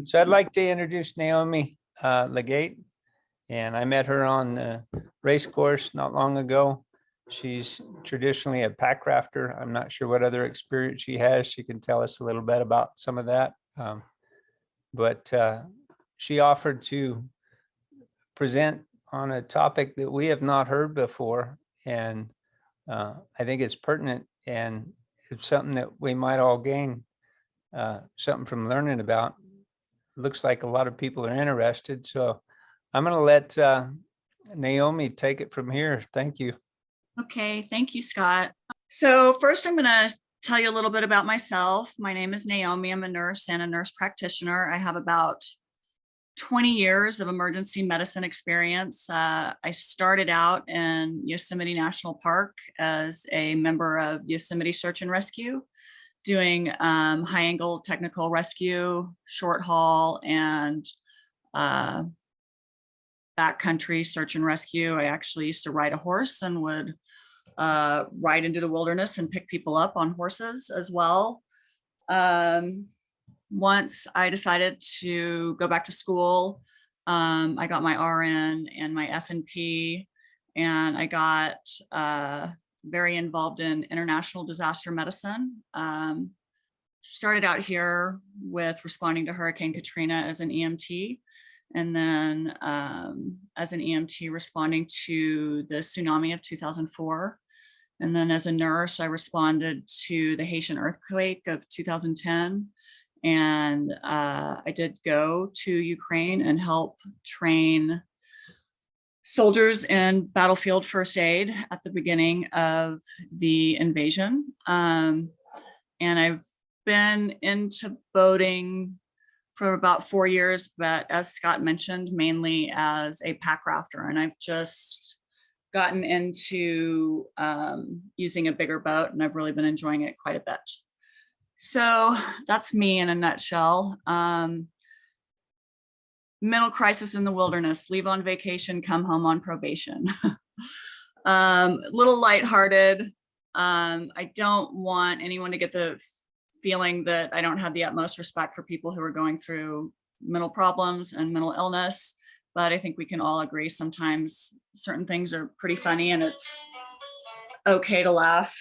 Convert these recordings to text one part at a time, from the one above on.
So I'd like to introduce Naomi LeGate, and I met her on the race course not long ago. She's traditionally a pack rafter. I'm not sure what other experience she has. She can tell us a little bit about some of that. But she offered to present on a topic that we have not heard before. And I think it's pertinent, and it's something that we might all gain something from learning about. Looks like a lot of people are interested. So I'm going to let Naomi take it from here. Thank you. Okay, thank you, Scott. So first I'm going to tell you a little bit about myself. My name is Naomi. I'm a nurse and a nurse practitioner. I have about 20 years of emergency medicine experience. I started out in Yosemite National Park as a member of Yosemite Search and Rescue, doing high angle technical rescue, short haul, and backcountry search and rescue. I actually used to ride a horse and would ride into the wilderness and pick people up on horses as well. Once I decided to go back to school, I got my RN and my FNP, and I got very involved in international disaster medicine. Started out here with responding to Hurricane Katrina as an EMT, and then as an EMT responding to the tsunami of 2004. And then as a nurse, I responded to the Haitian earthquake of 2010. And I did go to Ukraine and help train soldiers in battlefield first aid at the beginning of the invasion. And I've been into boating for about 4 years, but as Scott mentioned, mainly as a pack rafter. And I've just gotten into using a bigger boat, and I've really been enjoying it quite a bit. So that's me in a nutshell. Mental crisis in the wilderness, leave on vacation, come home on probation. Little lighthearted. I don't want anyone to get the feeling that I don't have the utmost respect for people who are going through mental problems and mental illness, but I think we can all agree sometimes certain things are pretty funny, and it's okay to laugh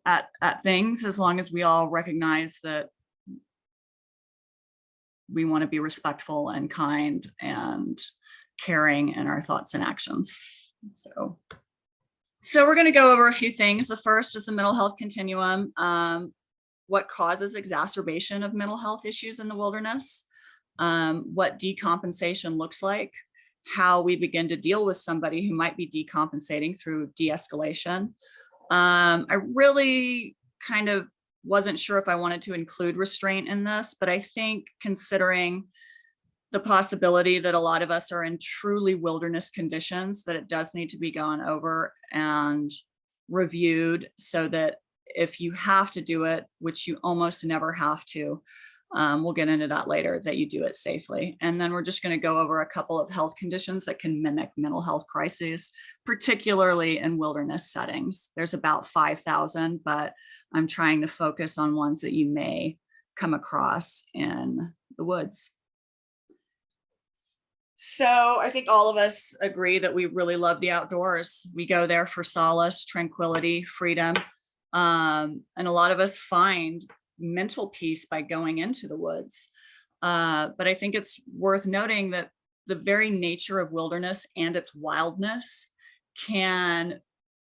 at things, as long as we all recognize that we want to be respectful and kind and caring in our thoughts and actions. So we're going to go over a few things. The first is the mental health continuum. What causes exacerbation of mental health issues in the wilderness? What decompensation looks like, how we begin to deal with somebody who might be decompensating through de-escalation. I really kind of wasn't sure if I wanted to include restraint in this, but I think considering the possibility that a lot of us are in truly wilderness conditions, that it does need to be gone over and reviewed, so that if you have to do it, which you almost never have to, we'll get into that later, that you do it safely. And then we're just going to go over a couple of health conditions that can mimic mental health crises, particularly in wilderness settings. There's about 5,000, but I'm trying to focus on ones that you may come across in the woods. So I think all of us agree that we really love the outdoors. We go there for solace, tranquility, freedom. And a lot of us find mental peace by going into the woods. But I think it's worth noting that the very nature of wilderness and its wildness can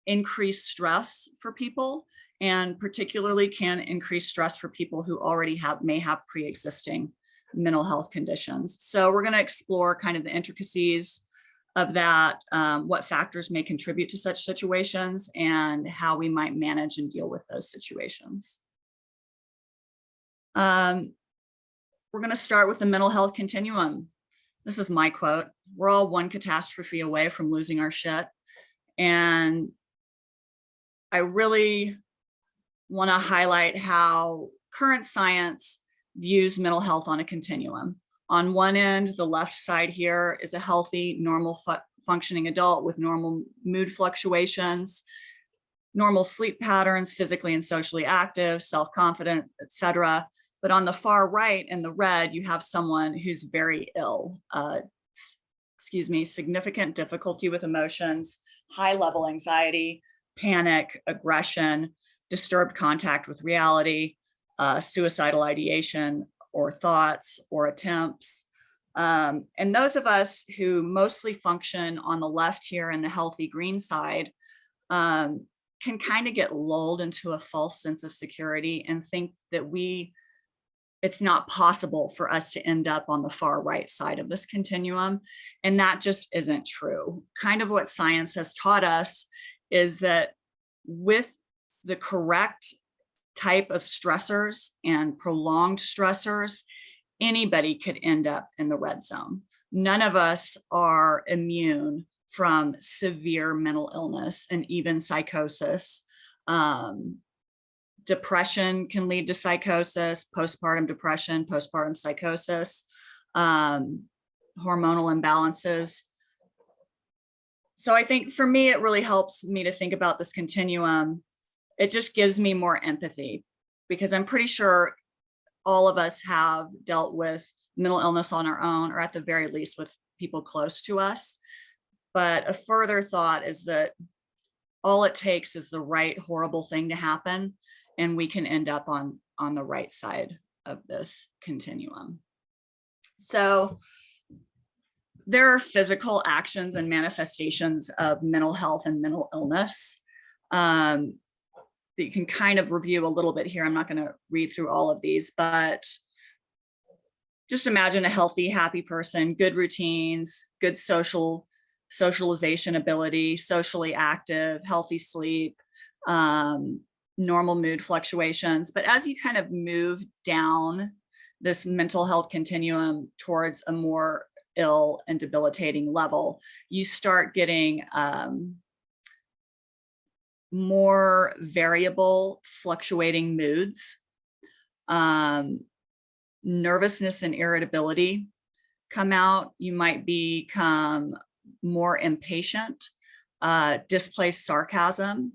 increase stress for people, and particularly can increase stress for people who already may have pre-existing mental health conditions. So we're going to explore kind of the intricacies of that, what factors may contribute to such situations, and how we might manage and deal with those situations. We're going to start with the mental health continuum. This is my quote: "We're all one catastrophe away from losing our shit." And I really want to highlight how current science views mental health on a continuum. On one end, the left side here, is a healthy, normal functioning adult with normal mood fluctuations, normal sleep patterns, physically and socially active, self-confident, etc. But on the far right in the red, you have someone who's very ill, significant difficulty with emotions, high level anxiety, panic, aggression, disturbed contact with reality, suicidal ideation or thoughts or attempts. And those of us who mostly function on the left here in the healthy green side can kind of get lulled into a false sense of security and think that it's not possible for us to end up on the far right side of this continuum. And that just isn't true. Kind of what science has taught us is that with the correct type of stressors and prolonged stressors, anybody could end up in the red zone. None of us are immune from severe mental illness and even psychosis. Depression can lead to psychosis, postpartum depression, postpartum psychosis, hormonal imbalances. So I think for me, it really helps me to think about this continuum. It just gives me more empathy because I'm pretty sure all of us have dealt with mental illness on our own, or at the very least with people close to us. But a further thought is that all it takes is the right horrible thing to happen, and we can end up on the right side of this continuum. So there are physical actions and manifestations of mental health and mental illness that you can kind of review a little bit here. I'm not going to read through all of these, but just imagine a healthy, happy person, good routines, good socialization ability, socially active, healthy sleep, normal mood fluctuations. But as you kind of move down this mental health continuum towards a more ill and debilitating level, you start getting more variable, fluctuating moods, nervousness and irritability come out. You might become more impatient, displaced sarcasm,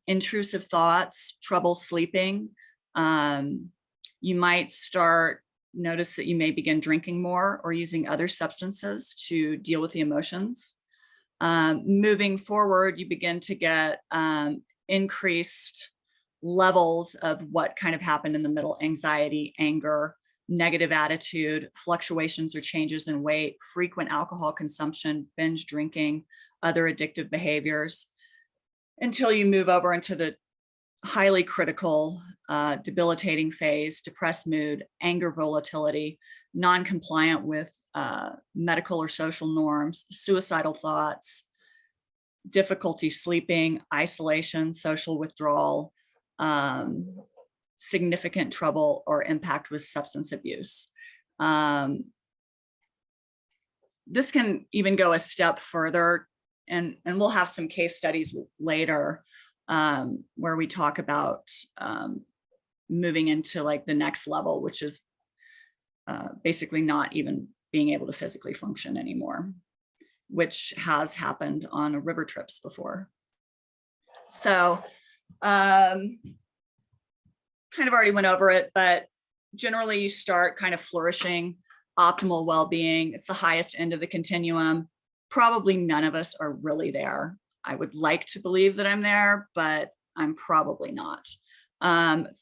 intrusive thoughts, trouble sleeping. You might notice that you may begin drinking more or using other substances to deal with the emotions. Moving forward, you begin to get increased levels of what kind of happened in the middle: anxiety, anger, negative attitude, fluctuations or changes in weight, frequent alcohol consumption, binge drinking, other addictive behaviors, until you move over into the highly critical, debilitating phase: depressed mood, anger volatility, non-compliant with medical or social norms, suicidal thoughts, difficulty sleeping, isolation, social withdrawal, significant trouble or impact with substance abuse. This can even go a step further, and we'll have some case studies later where we talk about moving into like the next level, which is basically not even being able to physically function anymore, which has happened on river trips before. So kind of already went over it, but generally you start kind of flourishing, optimal well-being. It's the highest end of the continuum. Probably none of us are really there. I would like to believe that I'm there, but I'm probably not.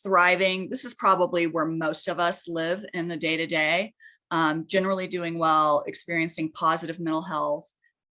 Thriving, this is probably where most of us live in the day-to-day. Generally doing well, experiencing positive mental health,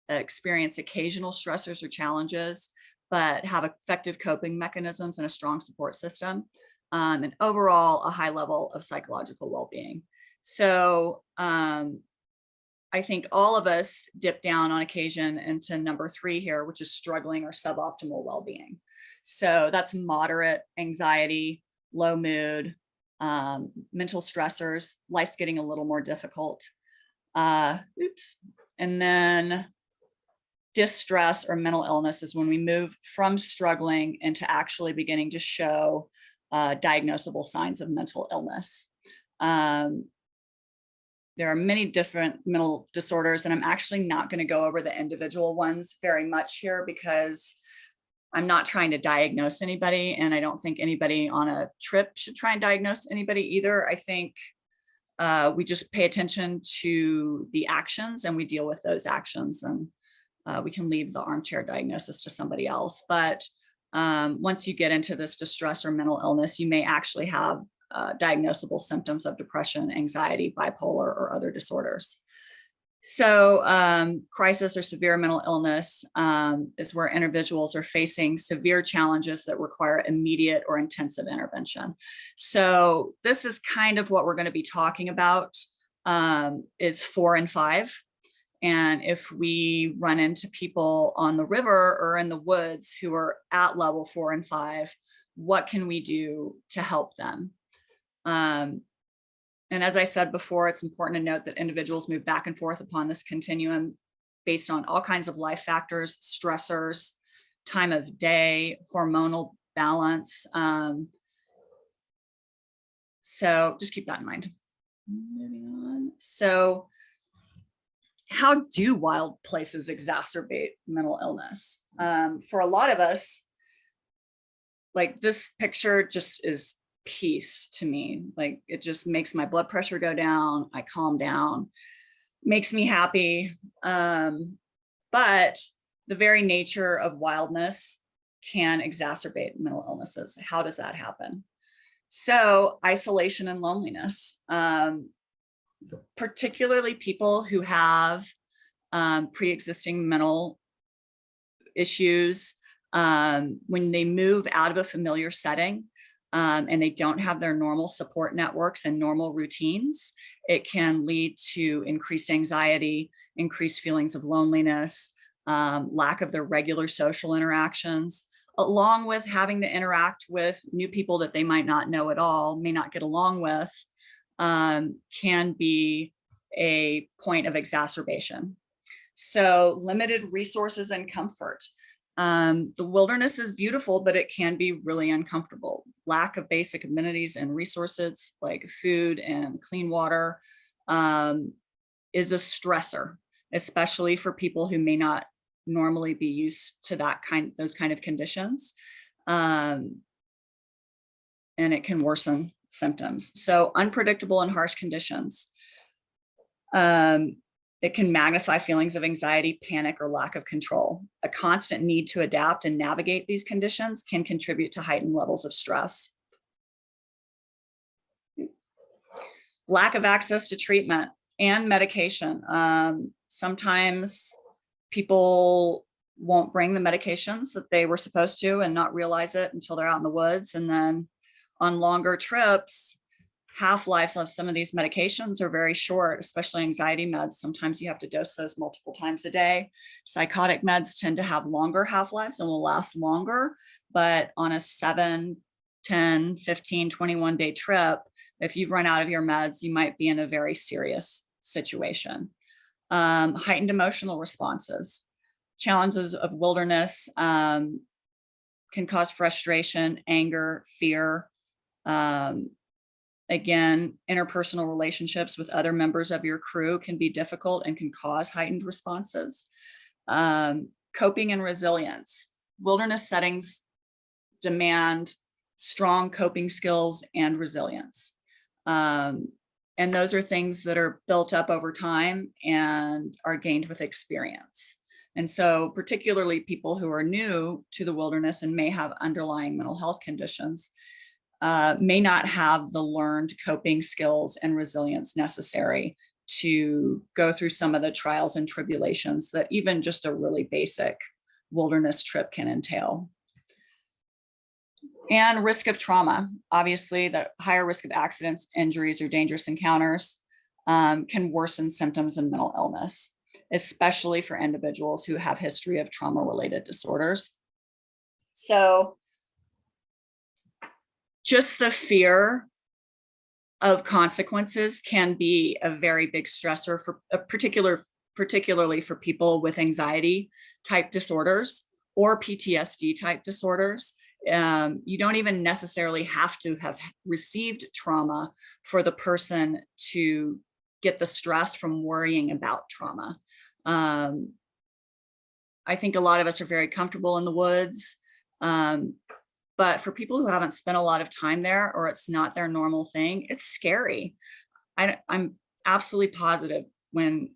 experience occasional stressors or challenges, but have effective coping mechanisms and a strong support system, and overall a high level of psychological well-being. So I think all of us dip down on occasion into number 3 here, which is struggling or suboptimal well-being. So that's moderate anxiety, low mood, mental stressors, life's getting a little more difficult. And then distress or mental illness is when we move from struggling into actually beginning to show diagnosable signs of mental illness. There are many different mental disorders, and I'm actually not going to go over the individual ones very much here because I'm not trying to diagnose anybody, and I don't think anybody on a trip should try and diagnose anybody either. I think we just pay attention to the actions and we deal with those actions, and we can leave the armchair diagnosis to somebody else. But once you get into this distress or mental illness, you may actually have diagnosable symptoms of depression, anxiety, bipolar, or other disorders. So crisis or severe mental illness is where individuals are facing severe challenges that require immediate or intensive intervention. So this is kind of what we're going to be talking about, is 4 and 5. And if we run into people on the river or in the woods who are at level 4 and 5, what can we do to help them? And as I said before, it's important to note that individuals move back and forth upon this continuum based on all kinds of life factors, stressors, time of day, hormonal balance. So just keep that in mind. Moving on. So how do wild places exacerbate mental illness? For a lot of us, like this picture just is peace to me. Like it just makes my blood pressure go down. I calm down, makes me happy. But the very nature of wildness can exacerbate mental illnesses. How does that happen? So isolation and loneliness, particularly people who have pre-existing mental issues, when they move out of a familiar setting, and they don't have their normal support networks and normal routines, it can lead to increased anxiety, increased feelings of loneliness, lack of their regular social interactions, along with having to interact with new people that they might not know at all, may not get along with, can be a point of exacerbation. So limited resources and comfort. The wilderness is beautiful, but it can be really uncomfortable. Lack of basic amenities and resources like food and clean water is a stressor, especially for people who may not normally be used to those kind of conditions. And it can worsen symptoms. So unpredictable and harsh conditions. It can magnify feelings of anxiety, panic, or lack of control. A constant need to adapt and navigate these conditions can contribute to heightened levels of stress. Lack of access to treatment and medication. Sometimes people won't bring the medications that they were supposed to and not realize it until they're out in the woods. And then on longer trips, half-lives of some of these medications are very short, especially anxiety meds. Sometimes you have to dose those multiple times a day. Psychotic meds tend to have longer half-lives and will last longer, but on a 7, 10, 15, 21-day trip, if you've run out of your meds, you might be in a very serious situation. Heightened emotional responses. Challenges of wilderness can cause frustration, anger, fear. Again, interpersonal relationships with other members of your crew can be difficult and can cause heightened responses. Coping and resilience. Wilderness settings demand strong coping skills and resilience. And those are things that are built up over time and are gained with experience. And so particularly people who are new to the wilderness and may have underlying mental health conditions may not have the learned coping skills and resilience necessary to go through some of the trials and tribulations that even just a really basic wilderness trip can entail. And risk of trauma. Obviously, the higher risk of accidents, injuries, or dangerous encounters can worsen symptoms of mental illness, especially for individuals who have history of trauma-related disorders. So just the fear of consequences can be a very big stressor for particularly for people with anxiety type disorders or PTSD type disorders. You don't even necessarily have to have received trauma for the person to get the stress from worrying about trauma. I think a lot of us are very comfortable in the woods. But for people who haven't spent a lot of time there, or it's not their normal thing, it's scary. I'm absolutely positive when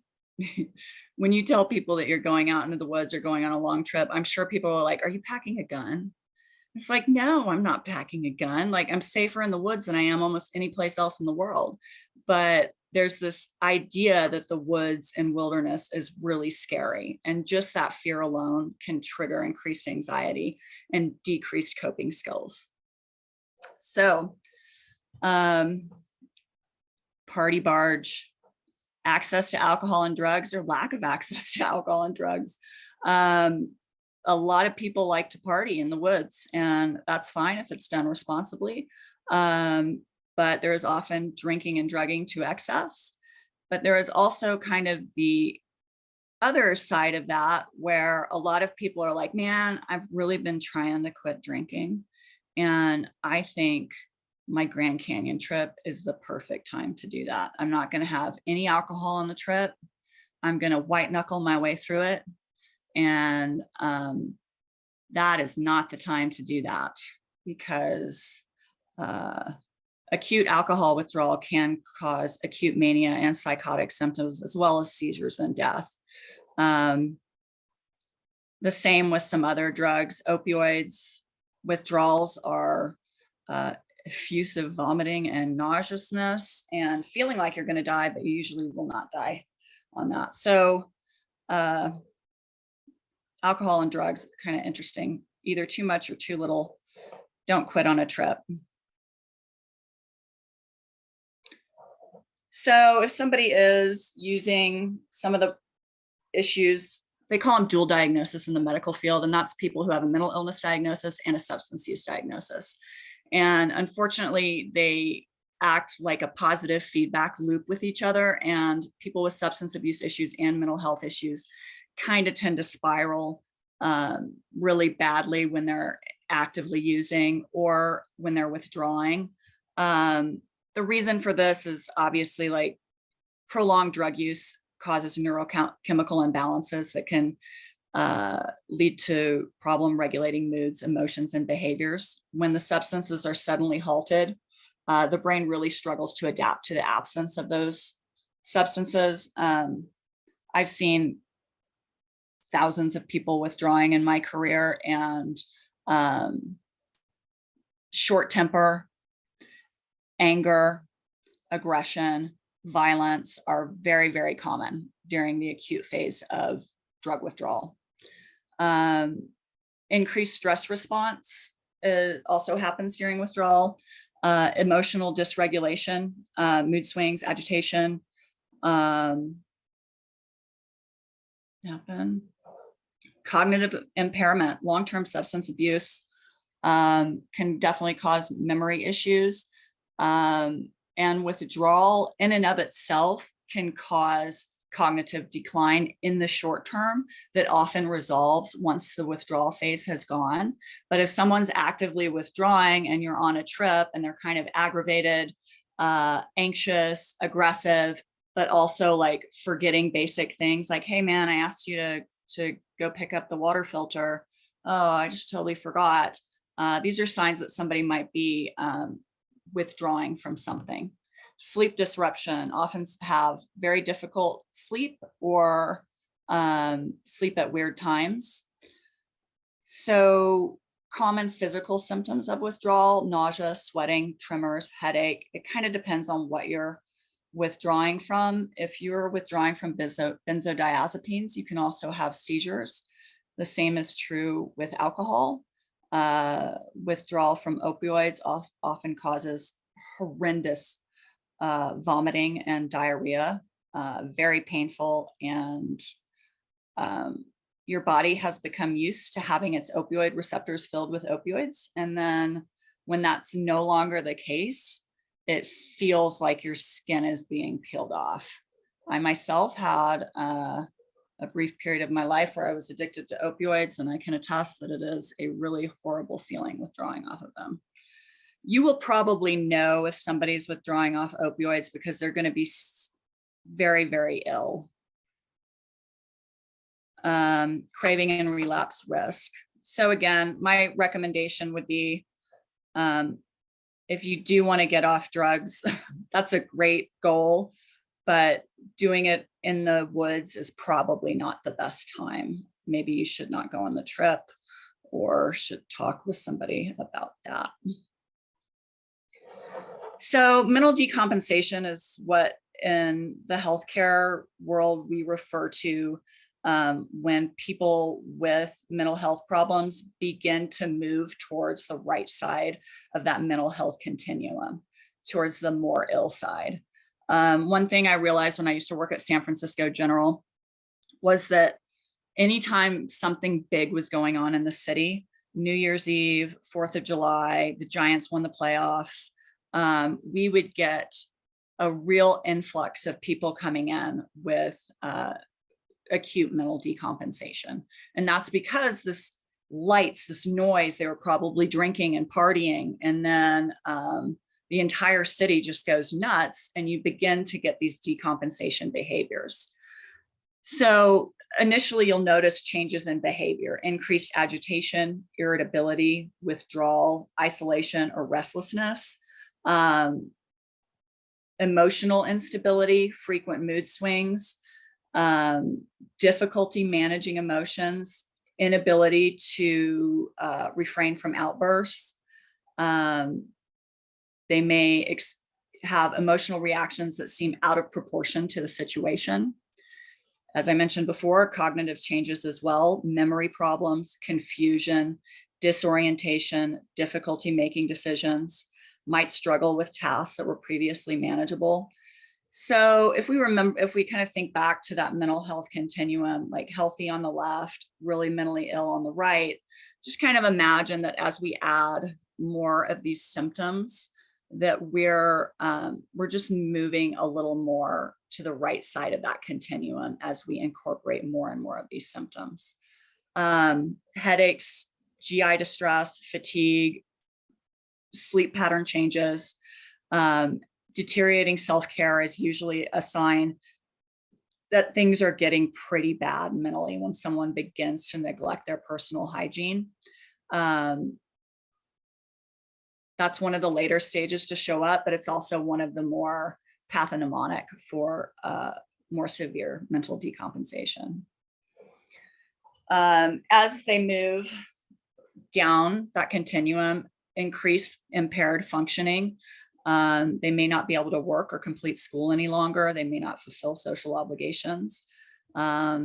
when you tell people that you're going out into the woods or going on a long trip, I'm sure people are like, are you packing a gun? It's like, no, I'm not packing a gun. Like, I'm safer in the woods than I am almost any place else in the world. But there's this idea that the woods and wilderness is really scary. And just that fear alone can trigger increased anxiety and decreased coping skills. So, party barge, access to alcohol and drugs, or lack of access to alcohol and drugs. A lot of people like to party in the woods, and that's fine if it's done responsibly. But there is often drinking and drugging to excess. But there is also kind of the other side of that, where a lot of people are like, man, I've really been trying to quit drinking. And I think my Grand Canyon trip is the perfect time to do that. I'm not going to have any alcohol on the trip. I'm going to white knuckle my way through it. And that is not the time to do that, because acute alcohol withdrawal can cause acute mania and psychotic symptoms, as well as seizures and death. The same with some other drugs. Opioids withdrawals are effusive vomiting and nauseousness and feeling like you're going to die, but you usually will not die on that. So alcohol and drugs, kind of interesting, either too much or too little. Don't quit on a trip. So if somebody is using some of the issues, they call them dual diagnosis in the medical field, and that's people who have a mental illness diagnosis and a substance use diagnosis. And unfortunately, they act like a positive feedback loop with each other, and people with substance abuse issues and mental health issues kind of tend to spiral really badly when they're actively using or when they're withdrawing. The reason for this is obviously like prolonged drug use causes neurochemical imbalances that can lead to problem regulating moods, emotions, and behaviors. When the substances are suddenly halted, the brain really struggles to adapt to the absence of those substances. I've seen thousands of people withdrawing in my career, and short temper, anger, aggression, violence are very, very common during the acute phase of drug withdrawal. Increased stress response also happens during withdrawal. Emotional dysregulation, mood swings, agitation happen. Cognitive impairment, long-term substance abuse can definitely cause memory issues. And withdrawal in and of itself can cause cognitive decline in the short term that often resolves once the withdrawal phase has gone. But if someone's actively withdrawing and you're on a trip and they're kind of aggravated, anxious, aggressive, but also like forgetting basic things like, hey man, I asked you to go pick up the water filter. Oh, I just totally forgot. These are signs that somebody might be withdrawing from something. Sleep disruption, often have very difficult sleep or sleep at weird times. So common physical symptoms of withdrawal: nausea, sweating, tremors, headache. It kind of depends on what you're withdrawing from. If you're withdrawing from benzodiazepines, you can also have seizures. The same is true with alcohol. Withdrawal from opioids often causes horrendous vomiting and diarrhea, very painful, and your body has become used to having its opioid receptors filled with opioids. And then when that's no longer the case, it feels like your skin is being peeled off. I myself had a brief period of my life where I was addicted to opioids, and I can attest that it is a really horrible feeling withdrawing off of them. You will probably know if somebody's withdrawing off opioids because they're going to be very, very ill. Craving and relapse risk. So again, my recommendation would be, if you do want to get off drugs, that's a great goal, but doing it in the woods is probably not the best time. Maybe you should not go on the trip or should talk with somebody about that. So mental decompensation is what in the healthcare world we refer to when people with mental health problems begin to move towards the right side of that mental health continuum, towards the more ill side. One thing I realized when I used to work at San Francisco General was that anytime something big was going on in the city, New Year's Eve, 4th of July, the Giants won the playoffs, we would get a real influx of people coming in with acute mental decompensation. And that's because this lights, this noise, they were probably drinking and partying. And then the entire city just goes nuts and you begin to get these decompensation behaviors. So initially you'll notice changes in behavior, increased agitation, irritability, withdrawal, isolation, or restlessness, emotional instability, frequent mood swings, difficulty managing emotions, inability to refrain from outbursts. They may have emotional reactions that seem out of proportion to the situation. As I mentioned before, cognitive changes as well, memory problems, confusion, disorientation, difficulty making decisions, might struggle with tasks that were previously manageable. So if we remember, if we kind of think back to that mental health continuum, like healthy on the left, really mentally ill on the right, just kind of imagine that as we add more of these symptoms, that we're just moving a little more to the right side of that continuum as we incorporate more and more of these symptoms. Headaches, GI distress, fatigue, sleep pattern changes, deteriorating self-care is usually a sign that things are getting pretty bad mentally when someone begins to neglect their personal hygiene. That's one of the later stages to show up, but it's also one of the more pathognomonic for more severe mental decompensation. As they move down that continuum, increased impaired functioning, they may not be able to work or complete school any longer. They may not fulfill social obligations. A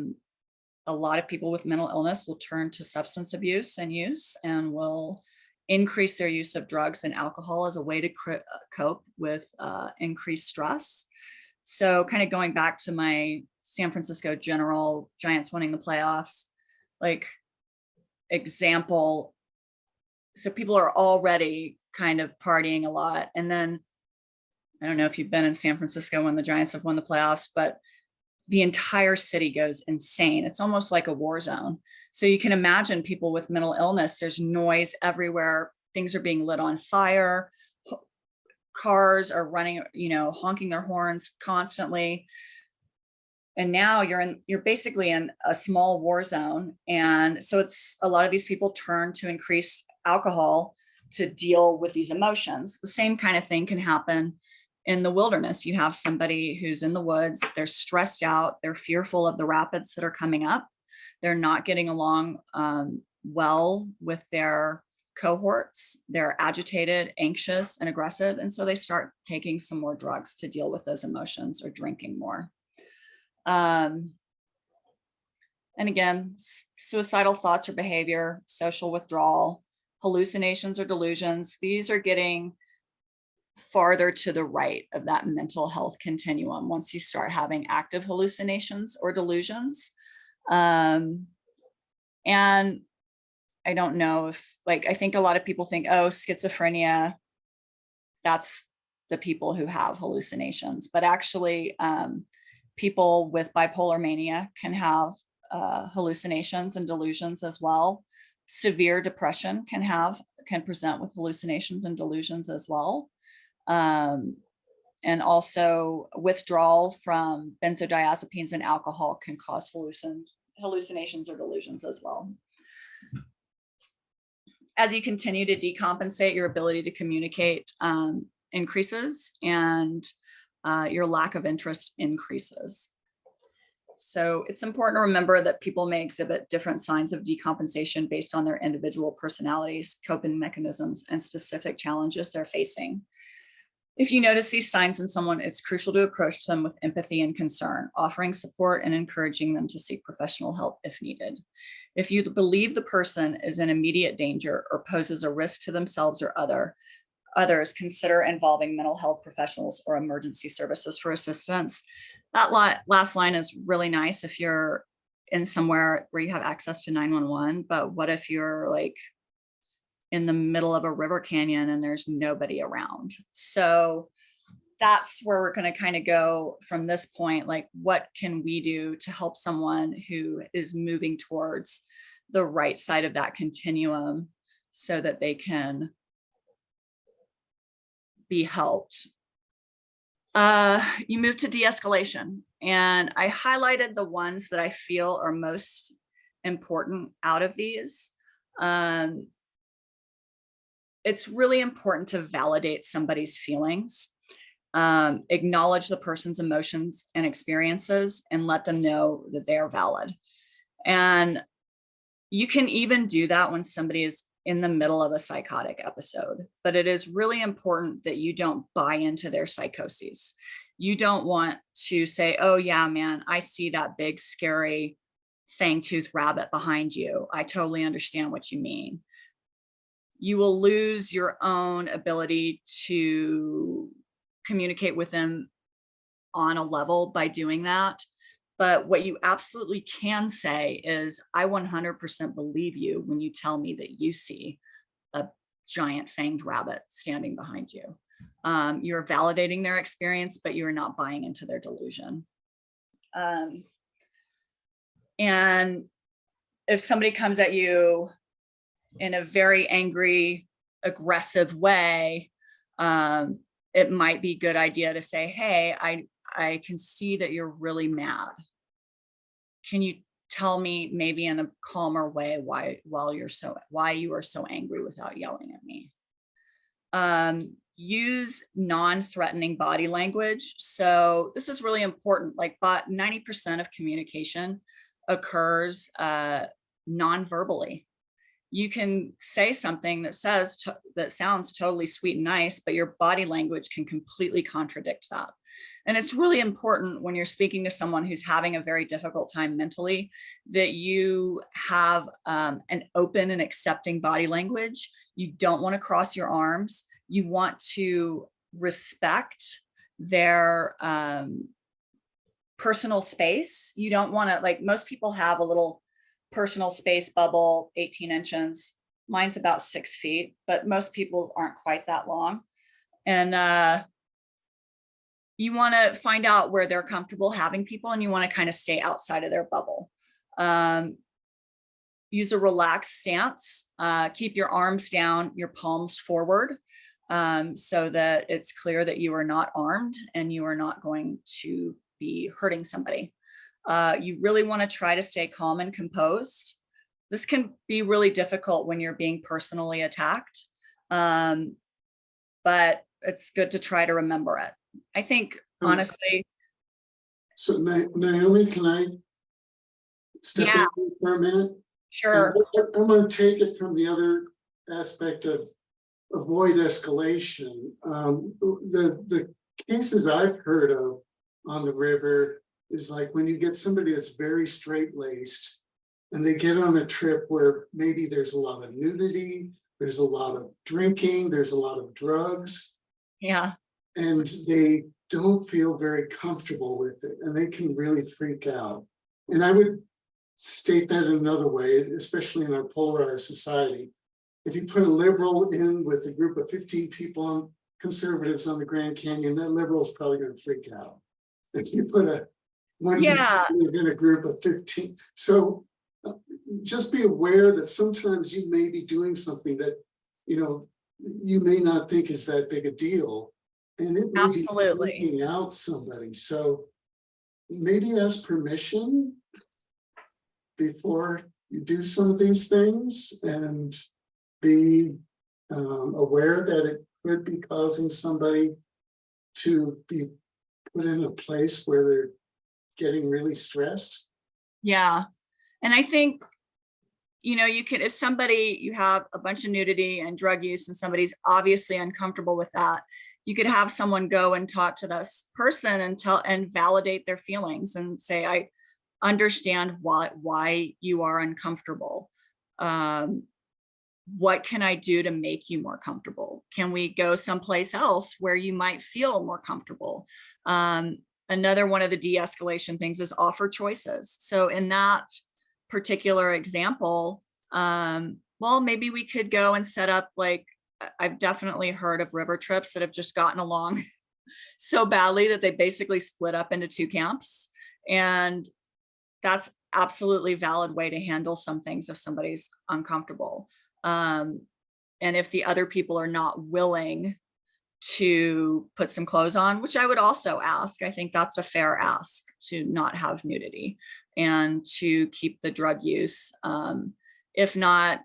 lot of people with mental illness will turn to substance abuse and use and will increase their use of drugs and alcohol as a way to cope with increased stress. So kind of going back to my San Francisco General Giants winning the playoffs, like example, so people are already kind of partying a lot. And then, I don't know if you've been in San Francisco when the Giants have won the playoffs, but the entire city goes insane. It's almost like a war zone. So you can imagine people with mental illness, there's noise everywhere. Things are being lit on fire. Cars are running, honking their horns constantly. And now you're basically in a small war zone. And so it's a lot of these people turn to increased alcohol to deal with these emotions. The same kind of thing can happen in the wilderness. You have somebody who's in the woods, they're stressed out, they're fearful of the rapids that are coming up. They're not getting along well with their cohorts. They're agitated, anxious, and aggressive. And so they start taking some more drugs to deal with those emotions or drinking more. And again, suicidal thoughts or behavior, social withdrawal, hallucinations or delusions. These are getting farther to the right of that mental health continuum once you start having active hallucinations or delusions. And I don't know if, I think a lot of people think, oh, schizophrenia, that's the people who have hallucinations. But actually, people with bipolar mania can have hallucinations and delusions as well. Severe depression can present with hallucinations and delusions as well. And also withdrawal from benzodiazepines and alcohol can cause hallucinations or delusions as well. as you continue to decompensate, your ability to communicate increases, and your lack of interest increases. So it's important to remember that people may exhibit different signs of decompensation based on their individual personalities, coping mechanisms, and specific challenges they're facing. If you notice these signs in someone, it's crucial to approach them with empathy and concern, offering support and encouraging them to seek professional help if needed. If you believe the person is in immediate danger or poses a risk to themselves or others, consider involving mental health professionals or emergency services for assistance. That last line is really nice if you're in somewhere where you have access to 911, but what if you're like in the middle of a river canyon and there's nobody around? So that's where we're going to kind of go from this point. Like, what can we do to help someone who is moving towards the right side of that continuum so that they can be helped? You move to de-escalation, and I highlighted the ones that I feel are most important out of these. It's really important to validate somebody's feelings, acknowledge the person's emotions and experiences, and let them know that they are valid. And you can even do that when somebody is in the middle of a psychotic episode, but it is really important that you don't buy into their psychoses. You don't want to say, oh yeah, man, I see that big, scary fang-toothed rabbit behind you. I totally understand what you mean. You will lose your own ability to communicate with them on a level by doing that. But what you absolutely can say is, I 100% believe you when you tell me that you see a giant fanged rabbit standing behind you. You're validating their experience, but you're not buying into their delusion. And if somebody comes at you in a very angry, aggressive way, it might be a good idea to say, hey, I can see that you're really mad. Can you tell me maybe in a calmer way why you are so angry without yelling at me? Use non-threatening body language. So this is really important. Like, about 90% of communication occurs non-verbally. You can say something that sounds totally sweet and nice, but your body language can completely contradict that. And it's really important when you're speaking to someone who's having a very difficult time mentally, that you have an open and accepting body language. You don't want to cross your arms. You want to respect their personal space. You don't want to, like, most people have a little personal space bubble, 18 inches. Mine's about 6 feet, but most people aren't quite that long. And you want to find out where they're comfortable having people, and you want to kind of stay outside of their bubble. Use a relaxed stance. Keep your arms down, your palms forward, so that it's clear that you are not armed and you are not going to be hurting somebody. You really want to try to stay calm and composed. This can be really difficult when you're being personally attacked, but it's good to try to remember it. I think, honestly. So Naomi, can I step in for a minute? Sure. I'm going to take it from the other aspect of avoid escalation. The cases I've heard of on the river is like when you get somebody that's very straight-laced and they get on a trip where maybe there's a lot of nudity, there's a lot of drinking, there's a lot of drugs. Yeah. And they don't feel very comfortable with it, and they can really freak out. And I would state that in another way, especially in our polarized society. If you put a liberal in with a group of 15 people, conservatives on the Grand Canyon, that liberal is probably going to freak out. If you put one conservative in a group of 15, so just be aware that sometimes you may be doing something that, you may not think is that big a deal. And it may be freaking out somebody. So maybe ask permission before you do some of these things. And be aware that it could be causing somebody to be put in a place where they're getting really stressed. Yeah. And I think, you know, you can, if somebody, you have a bunch of nudity and drug use and somebody's obviously uncomfortable with that, you could have someone go and talk to this person and validate their feelings and say, I understand why you are uncomfortable. What can I do to make you more comfortable? Can we go someplace else where you might feel more comfortable? Another one of the de-escalation things is offer choices. So in that particular example, well, maybe we could go and set up, like, I've definitely heard of river trips that have just gotten along so badly that they basically split up into 2 camps. And that's absolutely valid way to handle some things if somebody's uncomfortable. And if the other people are not willing to put some clothes on, which I would also ask, I think that's a fair ask, to not have nudity and to keep the drug use, if not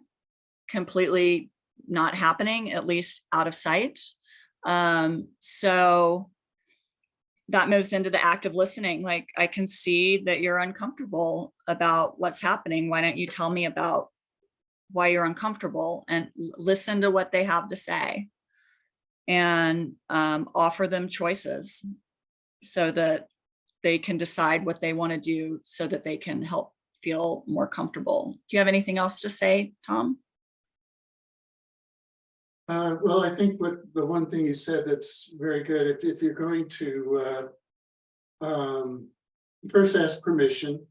completely not happening, at least out of sight. So that moves into the act of listening. Like, I can see that you're uncomfortable about what's happening. Why don't you tell me about why you're uncomfortable, and listen to what they have to say, and offer them choices so that they can decide what they want to do so that they can help feel more comfortable. Do you have anything else to say, Tom? Well, I think what the one thing you said that's very good, if you're going to first ask permission,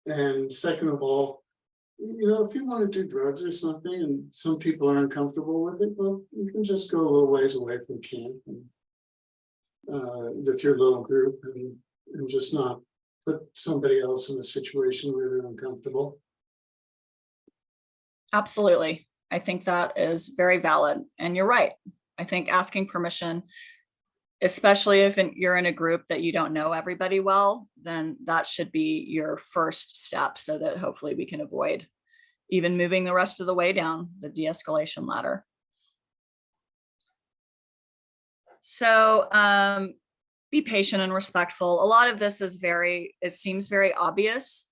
and second of all, you know, if you want to do drugs or something and some people are uncomfortable with it, well, you can just go a little ways away from camp and with your little group, and just not put somebody else in a situation where they're uncomfortable. Absolutely. I think that is very valid. And you're right. I think asking permission, especially if you're in a group that you don't know everybody well, then that should be your first step, so that hopefully we can avoid even moving the rest of the way down the de-escalation ladder. So be patient and respectful. A lot of this is it seems very obvious,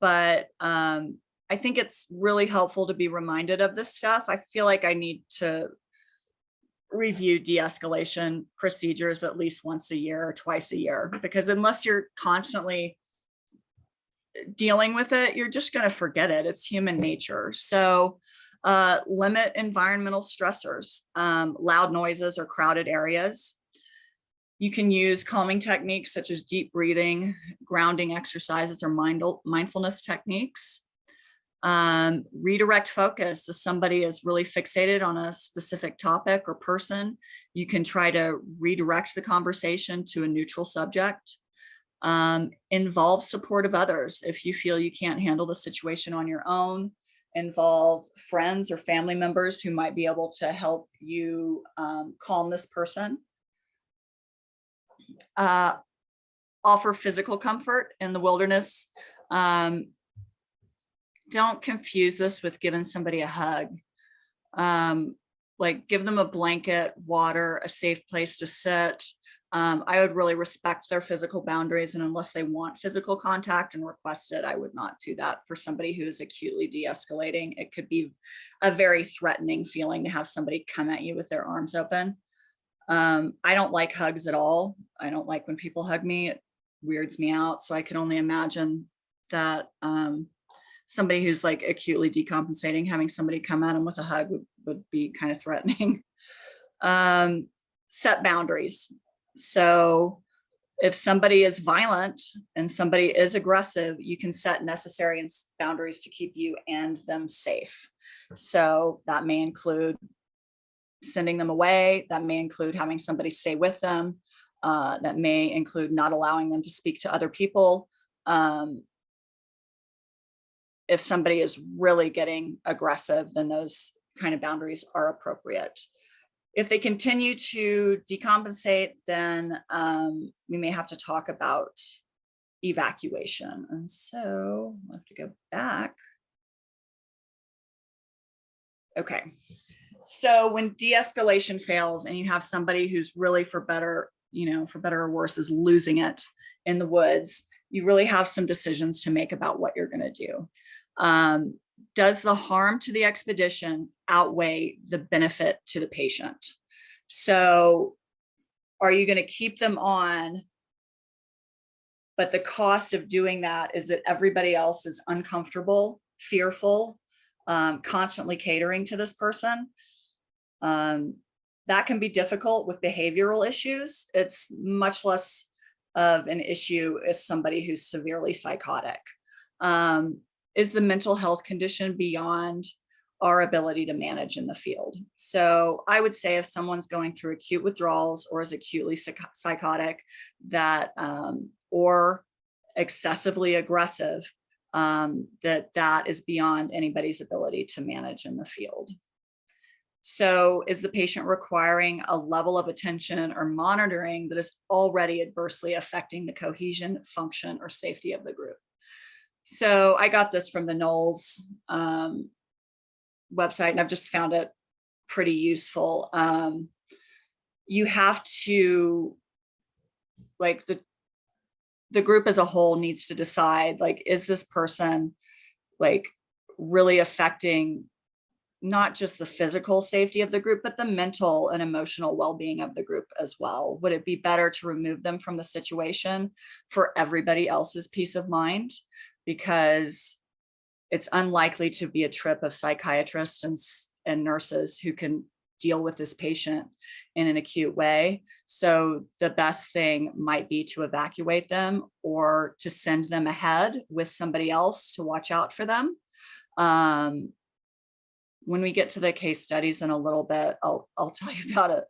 but I think it's really helpful to be reminded of this stuff. I feel like I need to review de-escalation procedures at least once a year or twice a year, because unless you're constantly dealing with it, you're just going to forget it. It's human nature. So limit environmental stressors, loud noises or crowded areas. You can use calming techniques such as deep breathing, grounding exercises, or mindfulness techniques. Redirect focus. If somebody is really fixated on a specific topic or person, you can try to redirect the conversation to a neutral subject. Involve support of others. If you feel you can't handle the situation on your own, involve friends or family members who might be able to help you calm this person. Offer physical comfort in the wilderness. Don't confuse this with giving somebody a hug. Like, give them a blanket, water, a safe place to sit. I would really respect their physical boundaries, and unless they want physical contact and request it, I would not do that for somebody who is acutely de-escalating. It could be a very threatening feeling to have somebody come at you with their arms open. I don't like hugs at all. I don't like when people hug me. It weirds me out. So I can only imagine that somebody who's like acutely decompensating, having somebody come at them with a hug would be kind of threatening. Set boundaries. So if somebody is violent and somebody is aggressive, you can set necessary boundaries to keep you and them safe. So that may include sending them away. That may include having somebody stay with them. That may include not allowing them to speak to other people. If somebody is really getting aggressive, then those kind of boundaries are appropriate. If they continue to decompensate, then we may have to talk about evacuation. And so I'll have to go back. Okay. So when de-escalation fails and you have somebody who's really for better or worse is losing it in the woods, you really have some decisions to make about what you're going to do. Does the harm to the expedition outweigh the benefit to the patient? So are you going to keep them on, but the cost of doing that is that everybody else is uncomfortable, fearful, constantly catering to this person? That can be difficult with behavioral issues. It's much less of an issue as somebody who's severely psychotic. Is the mental health condition beyond our ability to manage in the field? So I would say if someone's going through acute withdrawals or is acutely psychotic, that or excessively aggressive, that is beyond anybody's ability to manage in the field. So is the patient requiring a level of attention or monitoring that is already adversely affecting the cohesion, function, or safety of the group? So I got this from the Knowles website, and I've just found it pretty useful. You have to, like, the group as a whole needs to decide, like, is this person like really affecting not just the physical safety of the group, but the mental and emotional well-being of the group as well? Would it be better to remove them from the situation for everybody else's peace of mind? Because it's unlikely to be a trip of psychiatrists and nurses who can deal with this patient in an acute way. So the best thing might be to evacuate them or to send them ahead with somebody else to watch out for them. When we get to the case studies in a little bit, I'll tell you about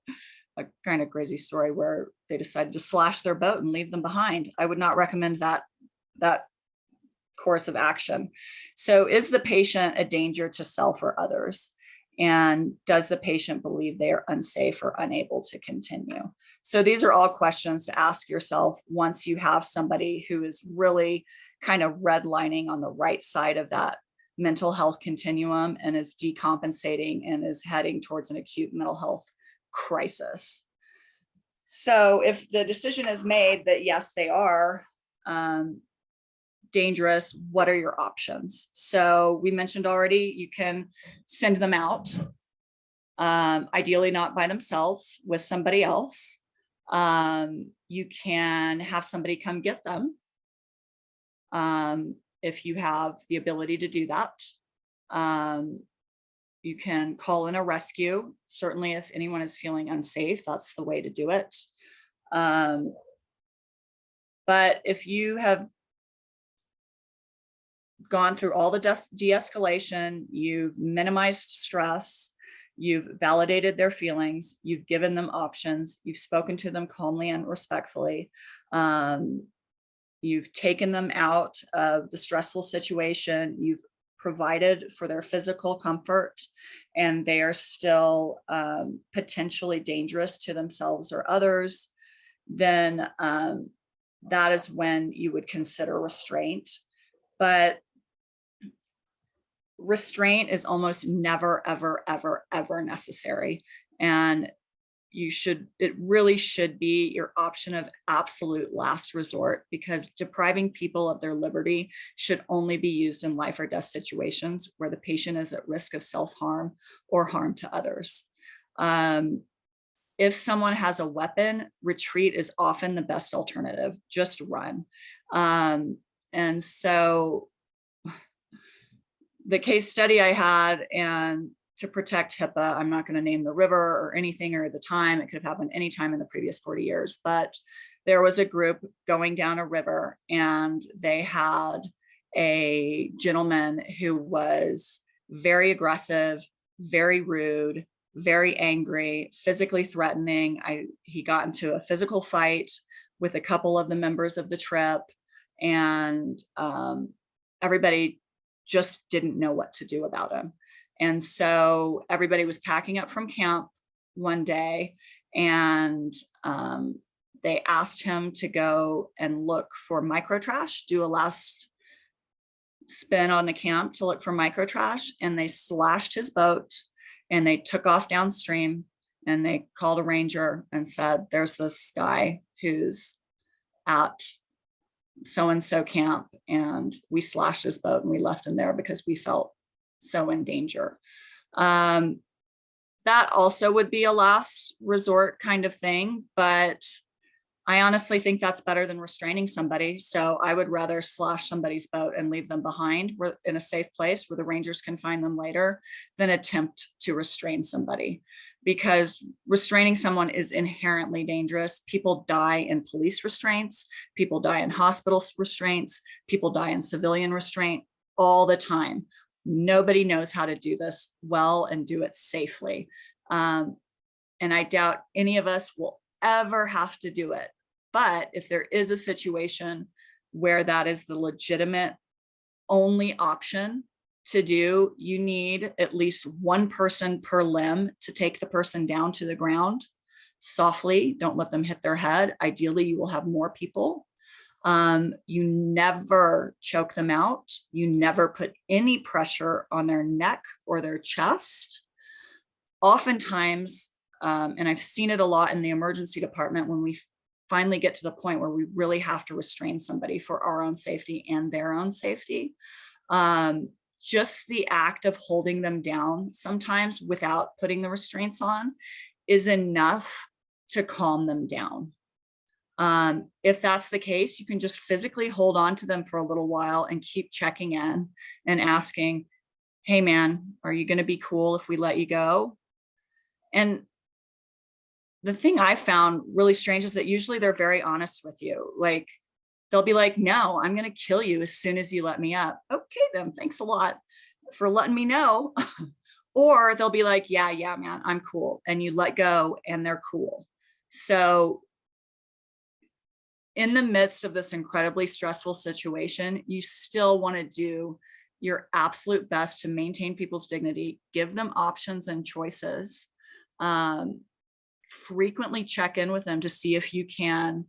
a kind of crazy story where they decided to slash their boat and leave them behind. I would not recommend that course of action. So is the patient a danger to self or others? And does the patient believe they are unsafe or unable to continue? So these are all questions to ask yourself once you have somebody who is really kind of redlining on the right side of that mental health continuum and is decompensating and is heading towards an acute mental health crisis. So if the decision is made that yes, they are dangerous, what are your options? So we mentioned already, you can send them out, ideally not by themselves, with somebody else. You can have somebody come get them if you have the ability to do that. You can call in a rescue. Certainly if anyone is feeling unsafe, that's the way to do it. But if you have gone through all the de-escalation, you've minimized stress, you've validated their feelings, you've given them options, you've spoken to them calmly and respectfully, you've taken them out of the stressful situation, you've provided for their physical comfort, and they are still potentially dangerous to themselves or others, then that is when you would consider restraint. But restraint is almost never, ever, ever, ever necessary. And it really should be your option of absolute last resort, because depriving people of their liberty should only be used in life or death situations where the patient is at risk of self-harm or harm to others. If someone has a weapon, retreat is often the best alternative. Just run. And so the case study I had, and to protect HIPAA, I'm not going to name the river or anything or the time. It could have happened anytime in the previous 40 years, but there was a group going down a river, and they had a gentleman who was very aggressive, very rude, very angry, physically threatening. He got into a physical fight with a couple of the members of the trip, and everybody just didn't know what to do about him. And so everybody was packing up from camp one day, and they asked him to go and look for microtrash, do a last spin on the camp to look for microtrash, and they slashed his boat and they took off downstream and they called a ranger and said, there's this guy who's at so-and-so camp, and we slashed his boat and we left him there because we felt so in danger. That also would be a last resort kind of thing, but I honestly think that's better than restraining somebody. So I would rather slash somebody's boat and leave them behind in a safe place where the rangers can find them later than attempt to restrain somebody, because restraining someone is inherently dangerous. People die in police restraints, people die in hospital restraints, people die in civilian restraint all the time. Nobody knows how to do this well and do it safely. And I doubt any of us will ever have to do it. But if there is a situation where that is the legitimate only option to do, you need at least one person per limb to take the person down to the ground softly. Don't let them hit their head. Ideally, you will have more people. You never choke them out. You never put any pressure on their neck or their chest. Oftentimes, and I've seen it a lot in the emergency department, when we finally get to the point where we really have to restrain somebody for our own safety and their own safety, just the act of holding them down sometimes without putting the restraints on is enough to calm them down. If that's the case, you can just physically hold on to them for a little while and keep checking in and asking, hey man, are you going to be cool if we let you go? And the thing I found really strange is that usually they're very honest with you. Like, they'll be like, no, I'm going to kill you as soon as you let me up. Okay, then thanks a lot for letting me know. Or they'll be like, yeah, man, I'm cool. And you let go and they're cool. So in the midst of this incredibly stressful situation, you still want to do your absolute best to maintain people's dignity, give them options and choices. Frequently check in with them to see if you can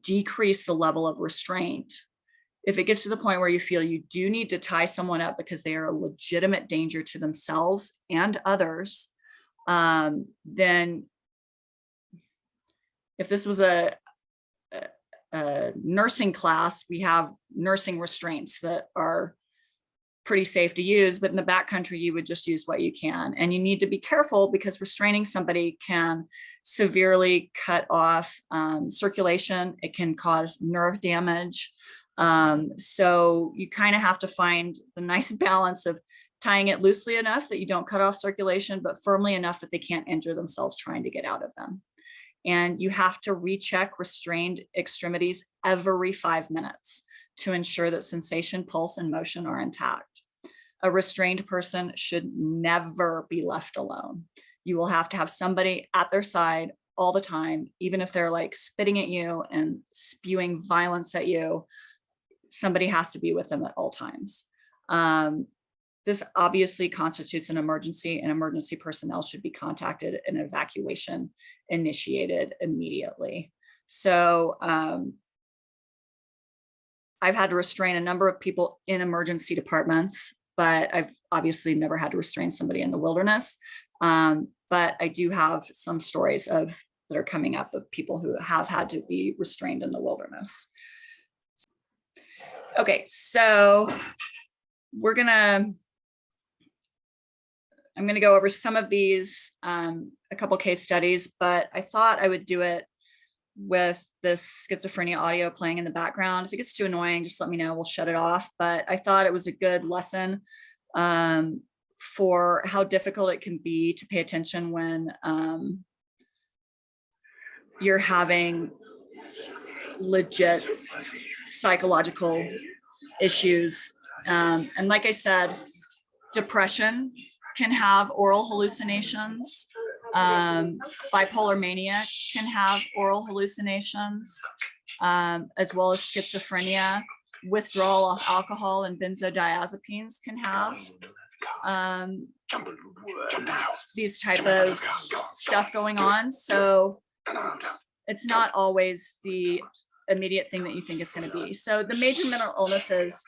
decrease the level of restraint. If it gets to the point where you feel you do need to tie someone up because they are a legitimate danger to themselves and others, then if this was a nursing class, we have nursing restraints that are pretty safe to use, but in the backcountry, you would just use what you can. And you need to be careful because restraining somebody can severely cut off circulation. It can cause nerve damage. So you kind of have to find the nice balance of tying it loosely enough that you don't cut off circulation, but firmly enough that they can't injure themselves trying to get out of them. And you have to recheck restrained extremities every 5 minutes to ensure that sensation, pulse, and motion are intact. A restrained person should never be left alone. You will have to have somebody at their side all the time, even if they're like spitting at you and spewing violence at you. Somebody has to be with them at all times. This obviously constitutes an emergency, and emergency personnel should be contacted and evacuation initiated immediately. So I've had to restrain a number of people in emergency departments, but I've obviously never had to restrain somebody in the wilderness. But I do have some stories that are coming up of people who have had to be restrained in the wilderness. Okay, so I'm gonna go over some of these, a couple case studies, but I thought I would do it with this schizophrenia audio playing in the background. If it gets too annoying, just let me know, we'll shut it off. But I thought it was a good lesson for how difficult it can be to pay attention when you're having legit psychological issues. And like I said, depression can have oral hallucinations. Bipolar mania can have oral hallucinations, as well as schizophrenia. Withdrawal of alcohol and benzodiazepines can have these type of stuff going on. So it's not always the immediate thing that you think it's going to be. So the major mental illnesses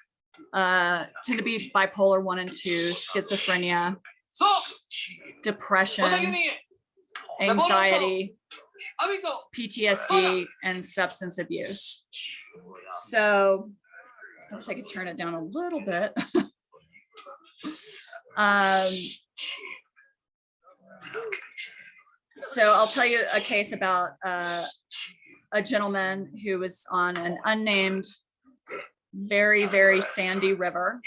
tend to be bipolar 1 and 2, schizophrenia, depression, anxiety, PTSD, and substance abuse. So I wish I could turn it down a little bit. So I'll tell you a case about a gentleman who was on an unnamed, very, very sandy river.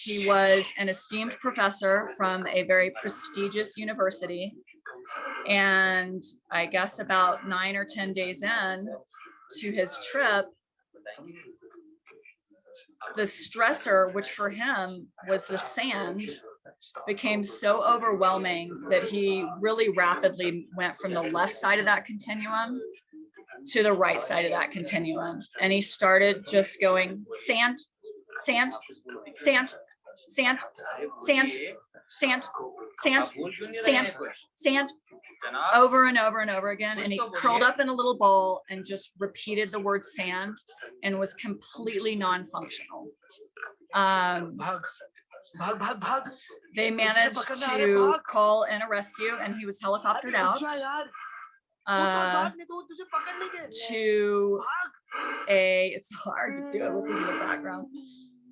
He was an esteemed professor from a very prestigious university. And I guess about 9 or 10 days in to his trip, the stressor, which for him was the sand, became so overwhelming that he really rapidly went from the left side of that continuum to the right side of that continuum. And he started just going sand, sand, sand, sand, sand, sand, sand, sand, sand, over and over and over again. And he curled up in a little ball and just repeated the word sand and was completely non-functional. They managed to call in a rescue and he was helicoptered out to it's hard to do it with this in the background,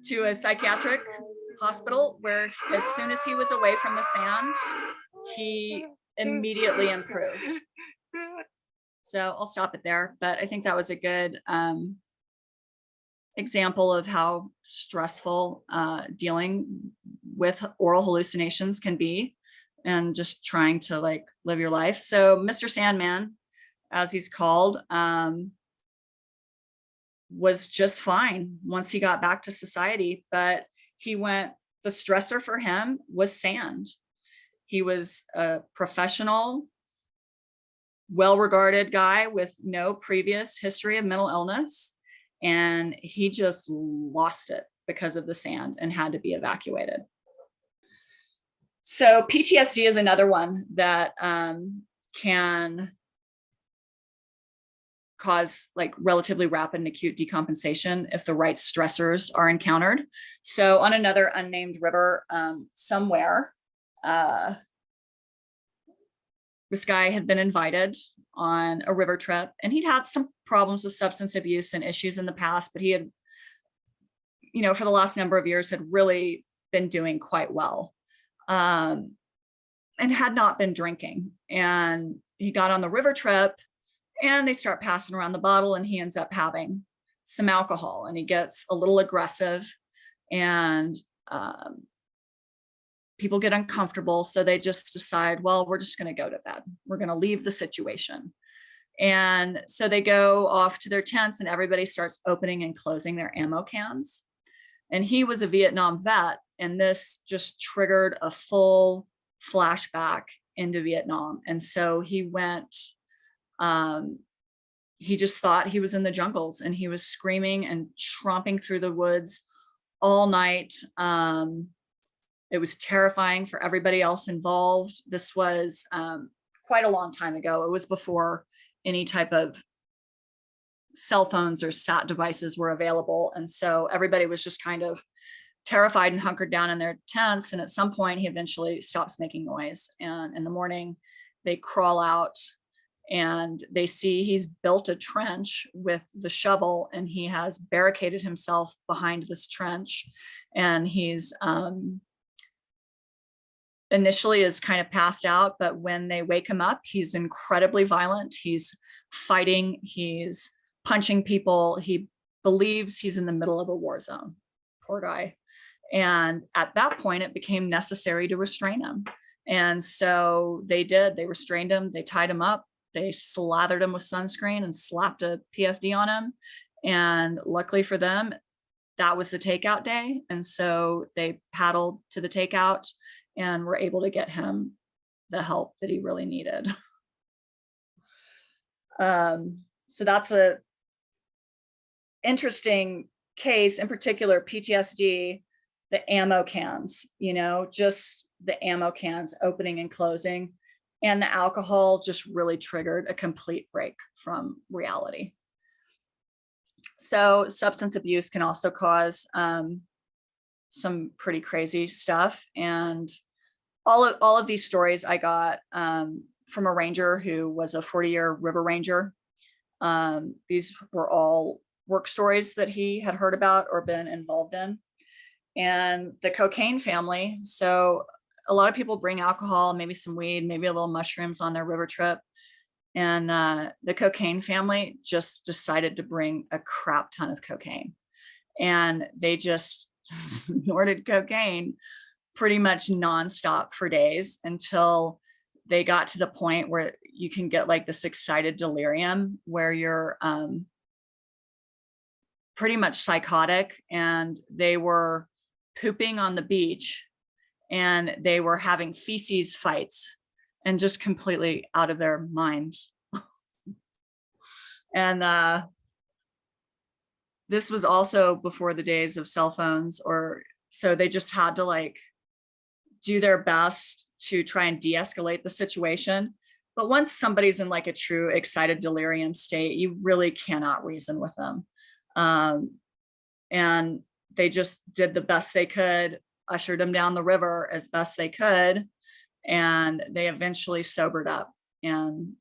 to a psychiatric hospital where as soon as he was away from the sand, he immediately improved. So I'll stop it there, but I think that was a good example of how stressful dealing with oral hallucinations can be and just trying to like live your life. So Mr. Sandman, as he's called, was just fine once he got back to society, but the stressor for him was sand. He was a professional, well-regarded guy with no previous history of mental illness. And he just lost it because of the sand and had to be evacuated. So PTSD is another one that can cause like relatively rapid and acute decompensation if the right stressors are encountered. So on another unnamed river somewhere, this guy had been invited on a river trip and he'd had some problems with substance abuse and issues in the past, but he had, for the last number of years had really been doing quite well and had not been drinking. And he got on the river trip and they start passing around the bottle and he ends up having some alcohol and he gets a little aggressive and people get uncomfortable. So they just decide, well, we're just going to go to bed. We're going to leave the situation. And so they go off to their tents and everybody starts opening and closing their ammo cans. And he was a Vietnam vet. And this just triggered a full flashback into Vietnam. And so he went, he just thought he was in the jungles and he was screaming and tromping through the woods all night. It was terrifying for everybody else involved. This was quite a long time ago. It was before any type of cell phones or sat devices were available. And so everybody was just kind of terrified and hunkered down in their tents. And at some point he eventually stops making noise. And in the morning they crawl out and they see he's built a trench with the shovel and he has barricaded himself behind this trench. And he's initially is kind of passed out, but when they wake him up, he's incredibly violent. He's fighting, he's punching people. He believes he's in the middle of a war zone. Poor guy. And at that point, it became necessary to restrain him. And so they did. They restrained him. They tied him up. They slathered him with sunscreen and slapped a PFD on him. And luckily for them, that was the takeout day. And so they paddled to the takeout and were able to get him the help that he really needed. So that's a interesting case, in particular PTSD, the ammo cans, just the ammo cans opening and closing, and the alcohol just really triggered a complete break from reality. So substance abuse can also cause some pretty crazy stuff. And all of these stories I got from a ranger who was a 40-year river ranger. These were all work stories that he had heard about or been involved in. And the cocaine family. So a lot of people bring alcohol, maybe some weed, maybe a little mushrooms on their river trip. And the cocaine family just decided to bring a crap ton of cocaine. And they just snorted cocaine pretty much nonstop for days until they got to the point where you can get like this excited delirium where you're pretty much psychotic, and they were pooping on the beach and they were having feces fights and just completely out of their minds. And this was also before the days of cell phones, or so they just had to like do their best to try and de-escalate the situation. But once somebody's in like a true excited delirium state, you really cannot reason with them. And they just did the best they could, ushered them down the river as best they could, and they eventually sobered up. And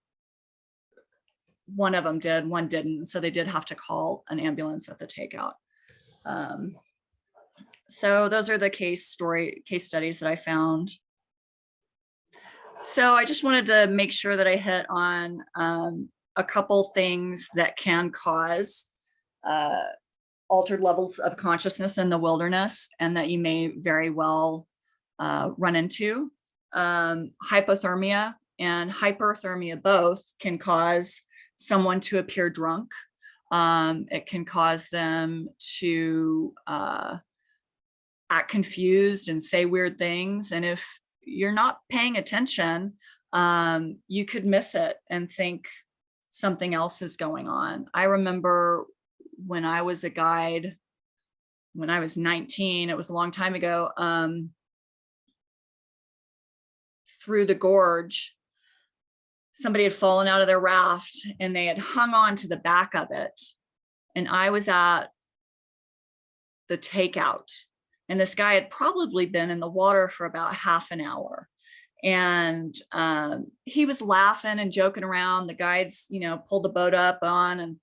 one of them did, one didn't. So they did have to call an ambulance at the takeout. So those are the case studies that I found. So I just wanted to make sure that I hit on a couple things that can cause altered levels of consciousness in the wilderness, and that you may very well run into. Hypothermia and hyperthermia both can cause someone to appear drunk. It can cause them to act confused and say weird things. And if you're not paying attention, you could miss it and think something else is going on. I remember when I was a guide, when I was 19, it was a long time ago, through the gorge, somebody had fallen out of their raft and they had hung on to the back of it. And I was at the takeout, and this guy had probably been in the water for about half an hour. And he was laughing and joking around. The guides, pulled the boat up on, and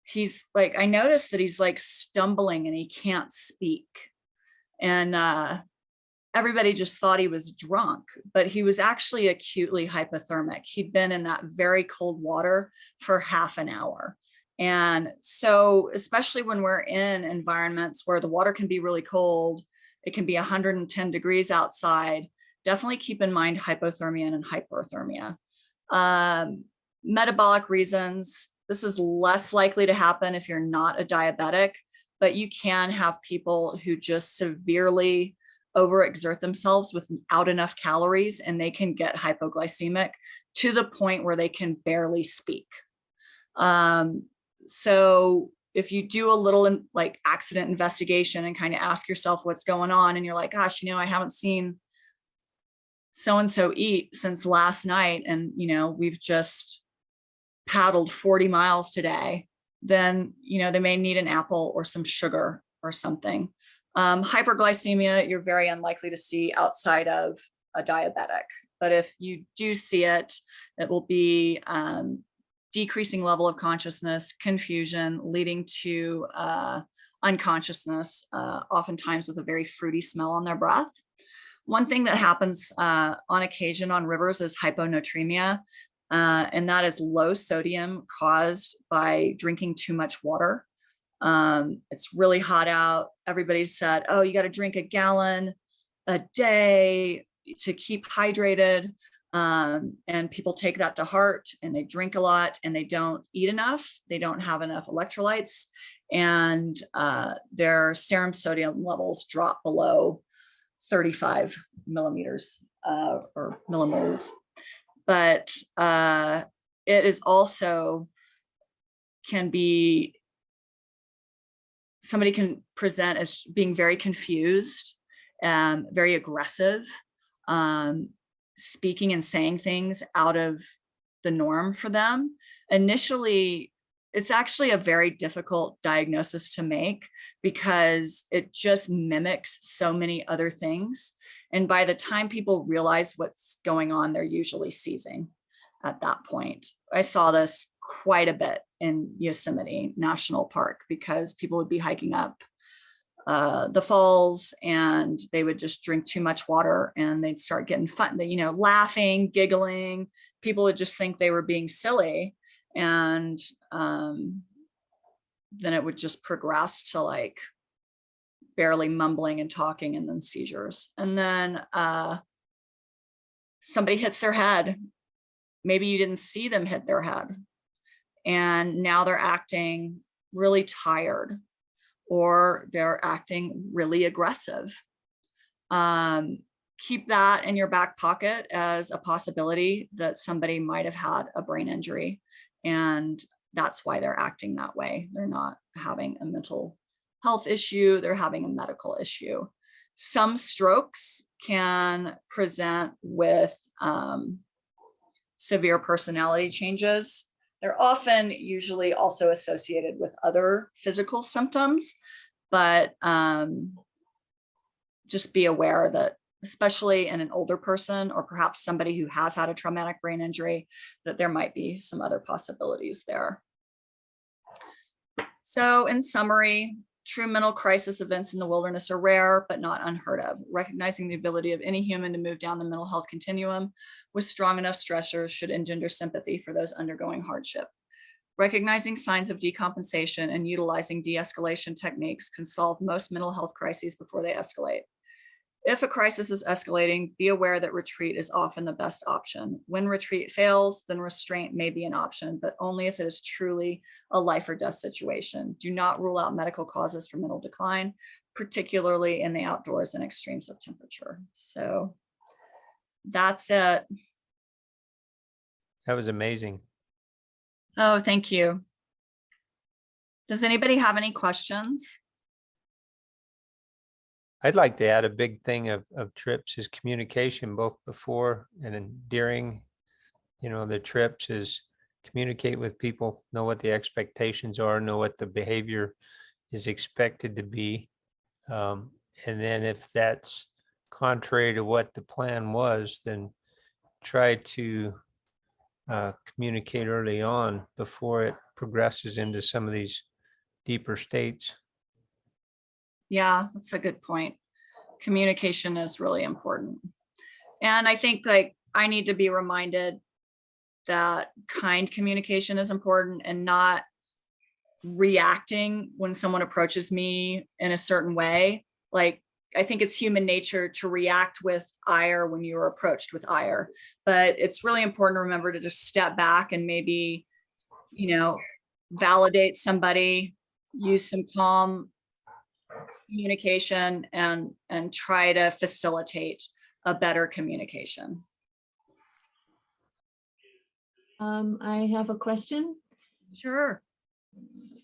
he's like, I noticed that he's like stumbling and he can't speak. And everybody just thought he was drunk, but he was actually acutely hypothermic. He'd been in that very cold water for half an hour. And so, especially when we're in environments where the water can be really cold, it can be 110 degrees outside, definitely keep in mind hypothermia and hyperthermia. Metabolic reasons, this is less likely to happen if you're not a diabetic, but you can have people who just severely overexert themselves without enough calories, and they can get hypoglycemic to the point where they can barely speak. So if you do a little like accident investigation and kind of ask yourself what's going on, and you're like, gosh, I haven't seen so-and-so eat since last night, and we've just paddled 40 miles today, then they may need an apple or some sugar or something. Hyperglycemia, you're very unlikely to see outside of a diabetic, but if you do see it, it will be decreasing level of consciousness, confusion, leading to unconsciousness, oftentimes with a very fruity smell on their breath. One thing that happens on occasion on rivers is hyponatremia, and that is low sodium caused by drinking too much water. It's really hot out. Everybody said, oh, you got to drink a gallon a day to keep hydrated. And people take that to heart, and they drink a lot, and they don't eat enough. They don't have enough electrolytes, and their serum sodium levels drop below 35 millimeters or millimoles. But it is also somebody can present as being very confused, very aggressive, speaking and saying things out of the norm for them. Initially, it's actually a very difficult diagnosis to make because it just mimics so many other things. And by the time people realize what's going on, they're usually seizing at that point. I saw this quite a bit in Yosemite National Park because people would be hiking up the falls and they would just drink too much water and they'd start getting fun, laughing, giggling. People would just think they were being silly. And then it would just progress to like barely mumbling and talking and then seizures. And then somebody hits their head. Maybe you didn't see them hit their head. And now they're acting really tired or they're acting really aggressive. Keep that in your back pocket as a possibility that somebody might have had a brain injury. And that's why they're acting that way. They're not having a mental health issue, they're having a medical issue. Some strokes can present with severe personality changes. They're often usually also associated with other physical symptoms, but just be aware that especially in an older person or perhaps somebody who has had a traumatic brain injury, that there might be some other possibilities there. So in summary, true mental crisis events in the wilderness are rare, but not unheard of. Recognizing the ability of any human to move down the mental health continuum with strong enough stressors should engender sympathy for those undergoing hardship. Recognizing signs of decompensation and utilizing de-escalation techniques can solve most mental health crises before they escalate. If a crisis is escalating, be aware that retreat is often the best option. When retreat fails, then restraint may be an option, but only if it is truly a life or death situation. Do not rule out medical causes for mental decline, particularly in the outdoors and extremes of temperature. So that's it. That was amazing. Oh, thank you. Does anybody have any questions? I'd like to add a big thing of trips is communication, both before and then during, the trips is communicate with people, know what the expectations are, know what the behavior is expected to be. And then if that's contrary to what the plan was, then try to communicate early on before it progresses into some of these deeper states. Yeah, that's a good point. Communication is really important. And I think I need to be reminded that kind communication is important and not reacting when someone approaches me in a certain way. I think it's human nature to react with ire when you're approached with ire, but it's really important to remember to just step back and maybe, validate somebody, use some calm communication and try to facilitate a better communication. I have a question. Sure.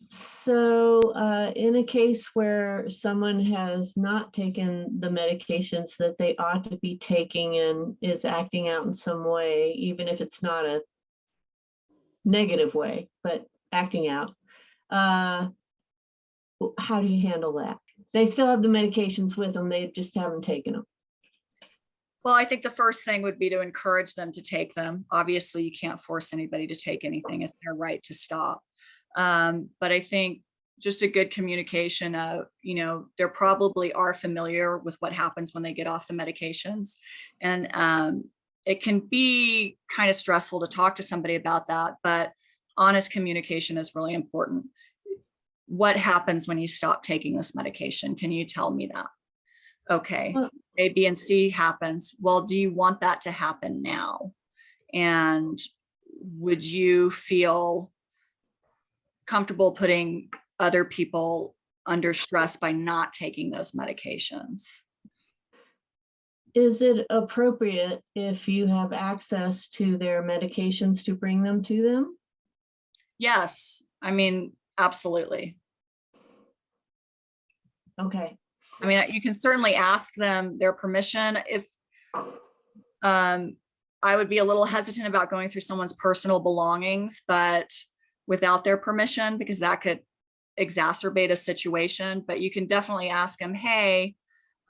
So in a case where someone has not taken the medications that they ought to be taking and is acting out in some way, even if it's not a negative way, but acting out, how do you handle that? They still have the medications with them, they just haven't taken them. Well, I think the first thing would be to encourage them to take them. Obviously, you can't force anybody to take anything. It's their right to stop. But I think just a good communication of, they probably are familiar with what happens when they get off the medications. And it can be kind of stressful to talk to somebody about that, but honest communication is really important. What happens when you stop taking this medication? Can you tell me that? Okay, A, B, and C happens. Well, do you want that to happen now? And would you feel comfortable putting other people under stress by not taking those medications? Is it appropriate if you have access to their medications to bring them to them? Yes, I mean, absolutely. Okay. I mean, you can certainly ask them their permission. If I would be a little hesitant about going through someone's personal belongings, but without their permission, because that could exacerbate a situation. But you can definitely ask them, hey,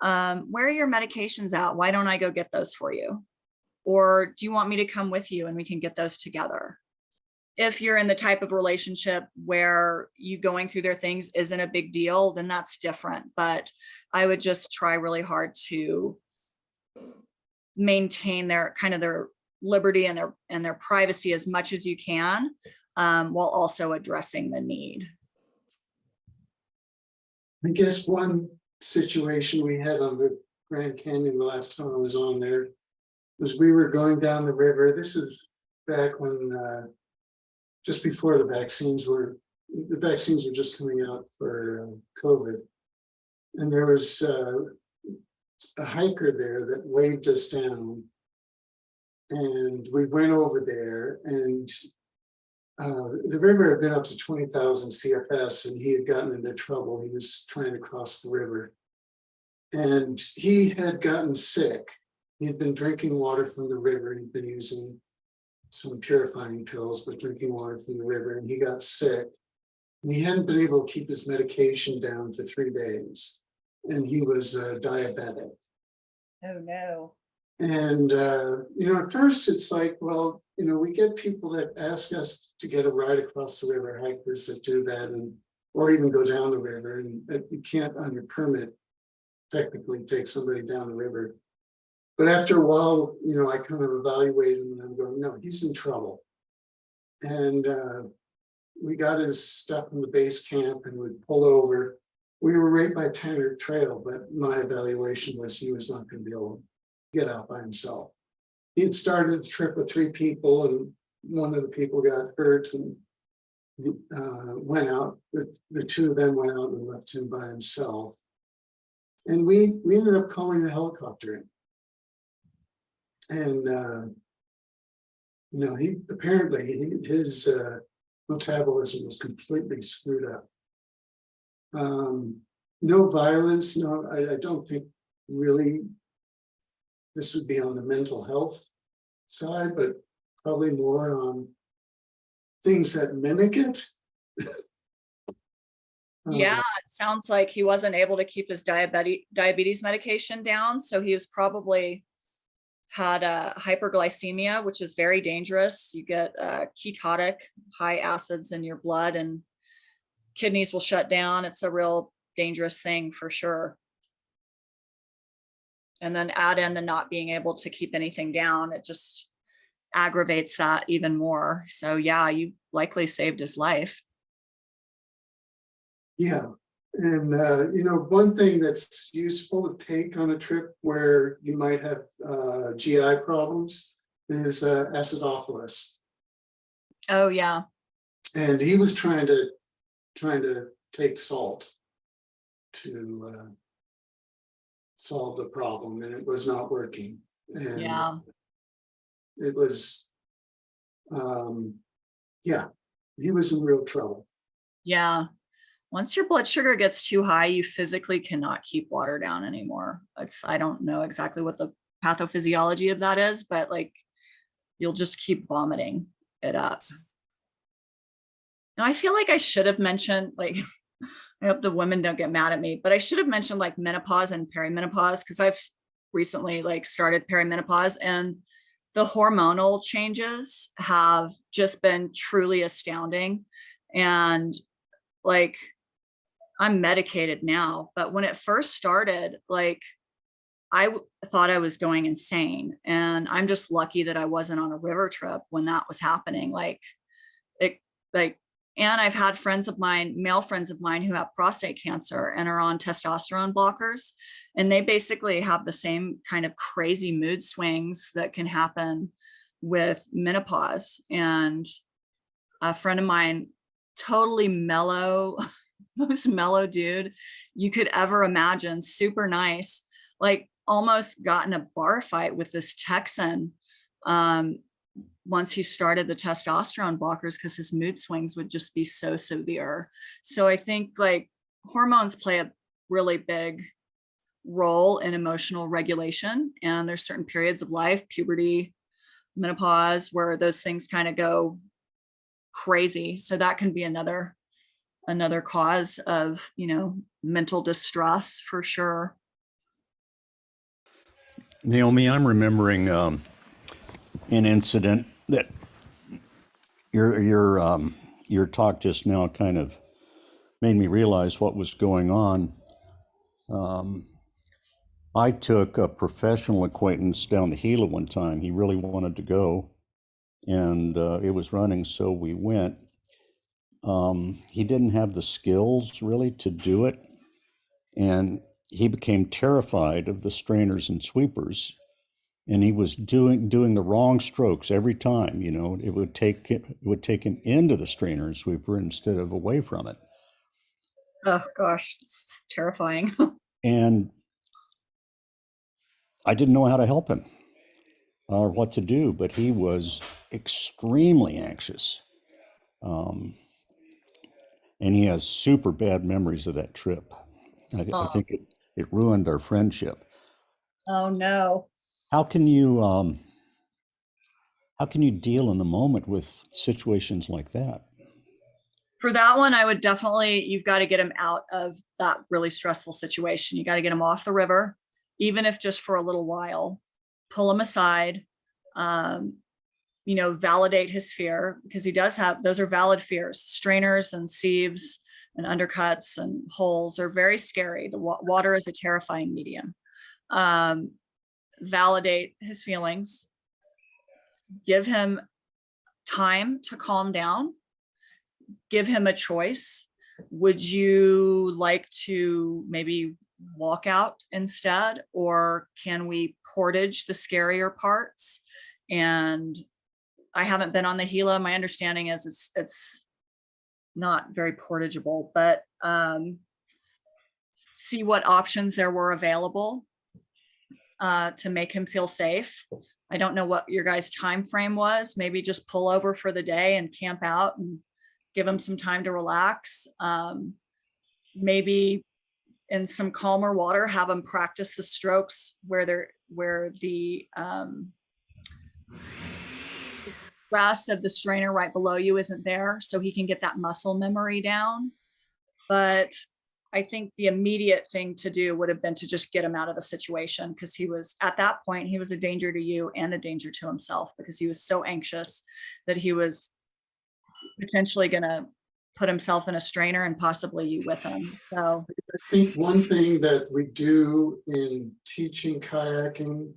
where are your medications at? Why don't I go get those for you? Or do you want me to come with you and we can get those together? If you're in the type of relationship where you going through their things isn't a big deal, then that's different. But I would just try really hard to maintain their kind of their liberty and their privacy as much as you can, while also addressing the need. I guess one situation we had on the Grand Canyon the last time I was on there was we were going down the river. This is back when just before the vaccines were just coming out for COVID. And there was a hiker there that waved us down. And we went over there, and the river had been up to 20,000 CFS, and he had gotten into trouble. He was trying to cross the river. And he had gotten sick. He had been drinking water from the river. He'd been using some purifying pills, but drinking water from the river, and he got sick. And he hadn't been able to keep his medication down for 3 days, and he was diabetic. Oh no. And at first it's like, well, we get people that ask us to get a ride across the river, hikers that do that, and or even go down the river, and you can't on your permit technically take somebody down the river. But after a while, I kind of evaluated him, and I'm going, no, he's in trouble. And we got his stuff from the base camp, and we pulled over. We were right by Tanner Trail, but my evaluation was he was not going to be able to get out by himself. He had started the trip with 3 people, and one of the people got hurt and went out. The 2 of them went out and left him by himself. And we ended up calling the helicopter in. And he apparently his metabolism was completely screwed up. No violence. No, I don't think really this would be on the mental health side, but probably more on things that mimic it. Yeah, it sounds like he wasn't able to keep his diabetes medication down. So he was probably had a hyperglycemia, which is very dangerous. You get ketotic, high acids in your blood, and kidneys will shut down. It's a real dangerous thing for sure. And then add in the not being able to keep anything down, it just aggravates that even more. So yeah, you likely saved his life. Yeah. And, one thing that's useful to take on a trip where you might have GI problems is acidophilus. Oh yeah. And he was trying to take salt to solve the problem, and it was not working. And Yeah. it was, he was in real trouble. Yeah. Once your blood sugar gets too high, you physically cannot keep water down anymore. I don't know exactly what the pathophysiology of that is, but like you'll just keep vomiting it up. Now I feel like I should have mentioned, like, I hope the women don't get mad at me, but I should have mentioned like menopause and perimenopause, because I've recently like started perimenopause, and the hormonal changes have just been truly astounding. And like, I'm medicated now, but when it first started, like I thought I was going insane, and I'm just lucky that I wasn't on a river trip when that was happening. And I've had friends of mine, male friends of mine, who have prostate cancer and are on testosterone blockers, and they basically have the same kind of crazy mood swings that can happen with menopause. And a friend of mine, totally mellow, most mellow dude you could ever imagine, super nice, like almost got in a bar fight with this Texan once he started the testosterone blockers, because his mood swings would just be so severe. So I think like hormones play a really big role in emotional regulation, and there's certain periods of life, puberty, menopause, where those things kind of go crazy. So that can be another cause of, mental distress for sure. Naomi, I'm remembering an incident that your talk just now kind of made me realize what was going on. I took a professional acquaintance down the Gila one time. He really wanted to go, and it was running, so we went. He didn't have the skills really to do it, and he became terrified of the strainers and sweepers, and he was doing the wrong strokes every time. It would take him into the strainer and sweeper instead of away from it. Oh gosh, it's terrifying. And I didn't know how to help him or what to do, but he was extremely anxious. And he has super bad memories of that trip. I Oh. think it ruined our friendship. Oh no. How can you deal in the moment with situations like that? For that one, I would definitely, you've got to get him out of that really stressful situation. You got to get him off the river, even if just for a little while. Pull him aside, validate his fear, because he does have, those are valid fears. Strainers and sieves and undercuts and holes are very scary. The water is a terrifying medium. Validate his feelings, give him time to calm down, give him a choice. Would you like to maybe walk out instead, or can we portage the scarier parts? And I haven't been on the Gila. My understanding is it's not very portageable, but see what options there were available to make him feel safe. I don't know what your guys' time frame was. Maybe just pull over for the day and camp out and give him some time to relax. Maybe in some calmer water, have him practice the strokes where the grass of the strainer right below you isn't there, so he can get that muscle memory down. But I think the immediate thing to do would have been to just get him out of the situation, because he was, at that point, he was a danger to you and a danger to himself, because he was so anxious that he was potentially going to put himself in a strainer and possibly you with him. So I think one thing that we do in teaching kayaking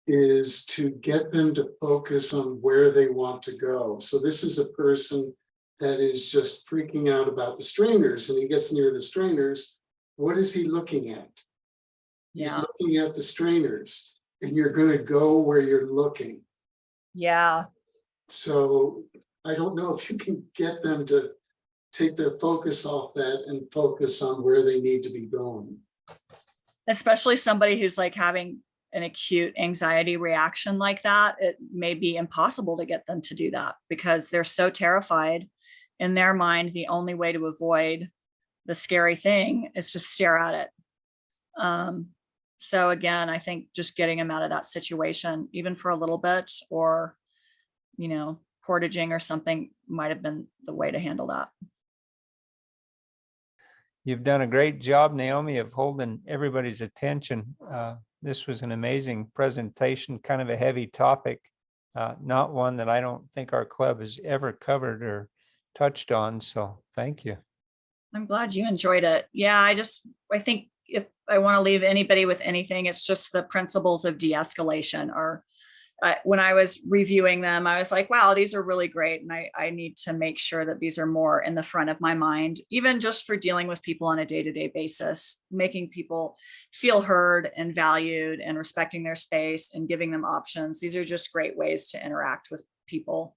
is to get them to focus on where they want to go. So this is a person that is just freaking out about the strainers, and he gets near the strainers. What is he looking at? He's yeah, looking at the strainers, and you're going to go where you're looking. yeah. So I don't know if you can get them to take their focus off that and focus on where they need to be going. Especially somebody who's like having an acute anxiety reaction like that, it may be impossible to get them to do that, because they're so terrified. In their mind, the only way to avoid the scary thing is to stare at it. So again, I think just getting them out of that situation, even for a little bit, or, portaging or something, might have been the way to handle that. You've done a great job, Naomi, of holding everybody's attention. This was an amazing presentation, kind of a heavy topic, not one that I don't think our club has ever covered or touched on. So thank you. I'm glad you enjoyed it. Yeah, I think if I want to leave anybody with anything, it's just the principles of de-escalation. Or when I was reviewing them, I was like, wow, these are really great. And I need to make sure that these are more in the front of my mind, even just for dealing with people on a day-to-day basis, making people feel heard and valued and respecting their space and giving them options. These are just great ways to interact with people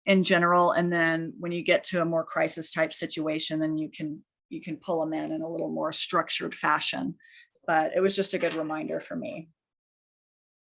in general. And then when you get to a more crisis type situation, then you can pull them in a little more structured fashion. But it was just a good reminder for me.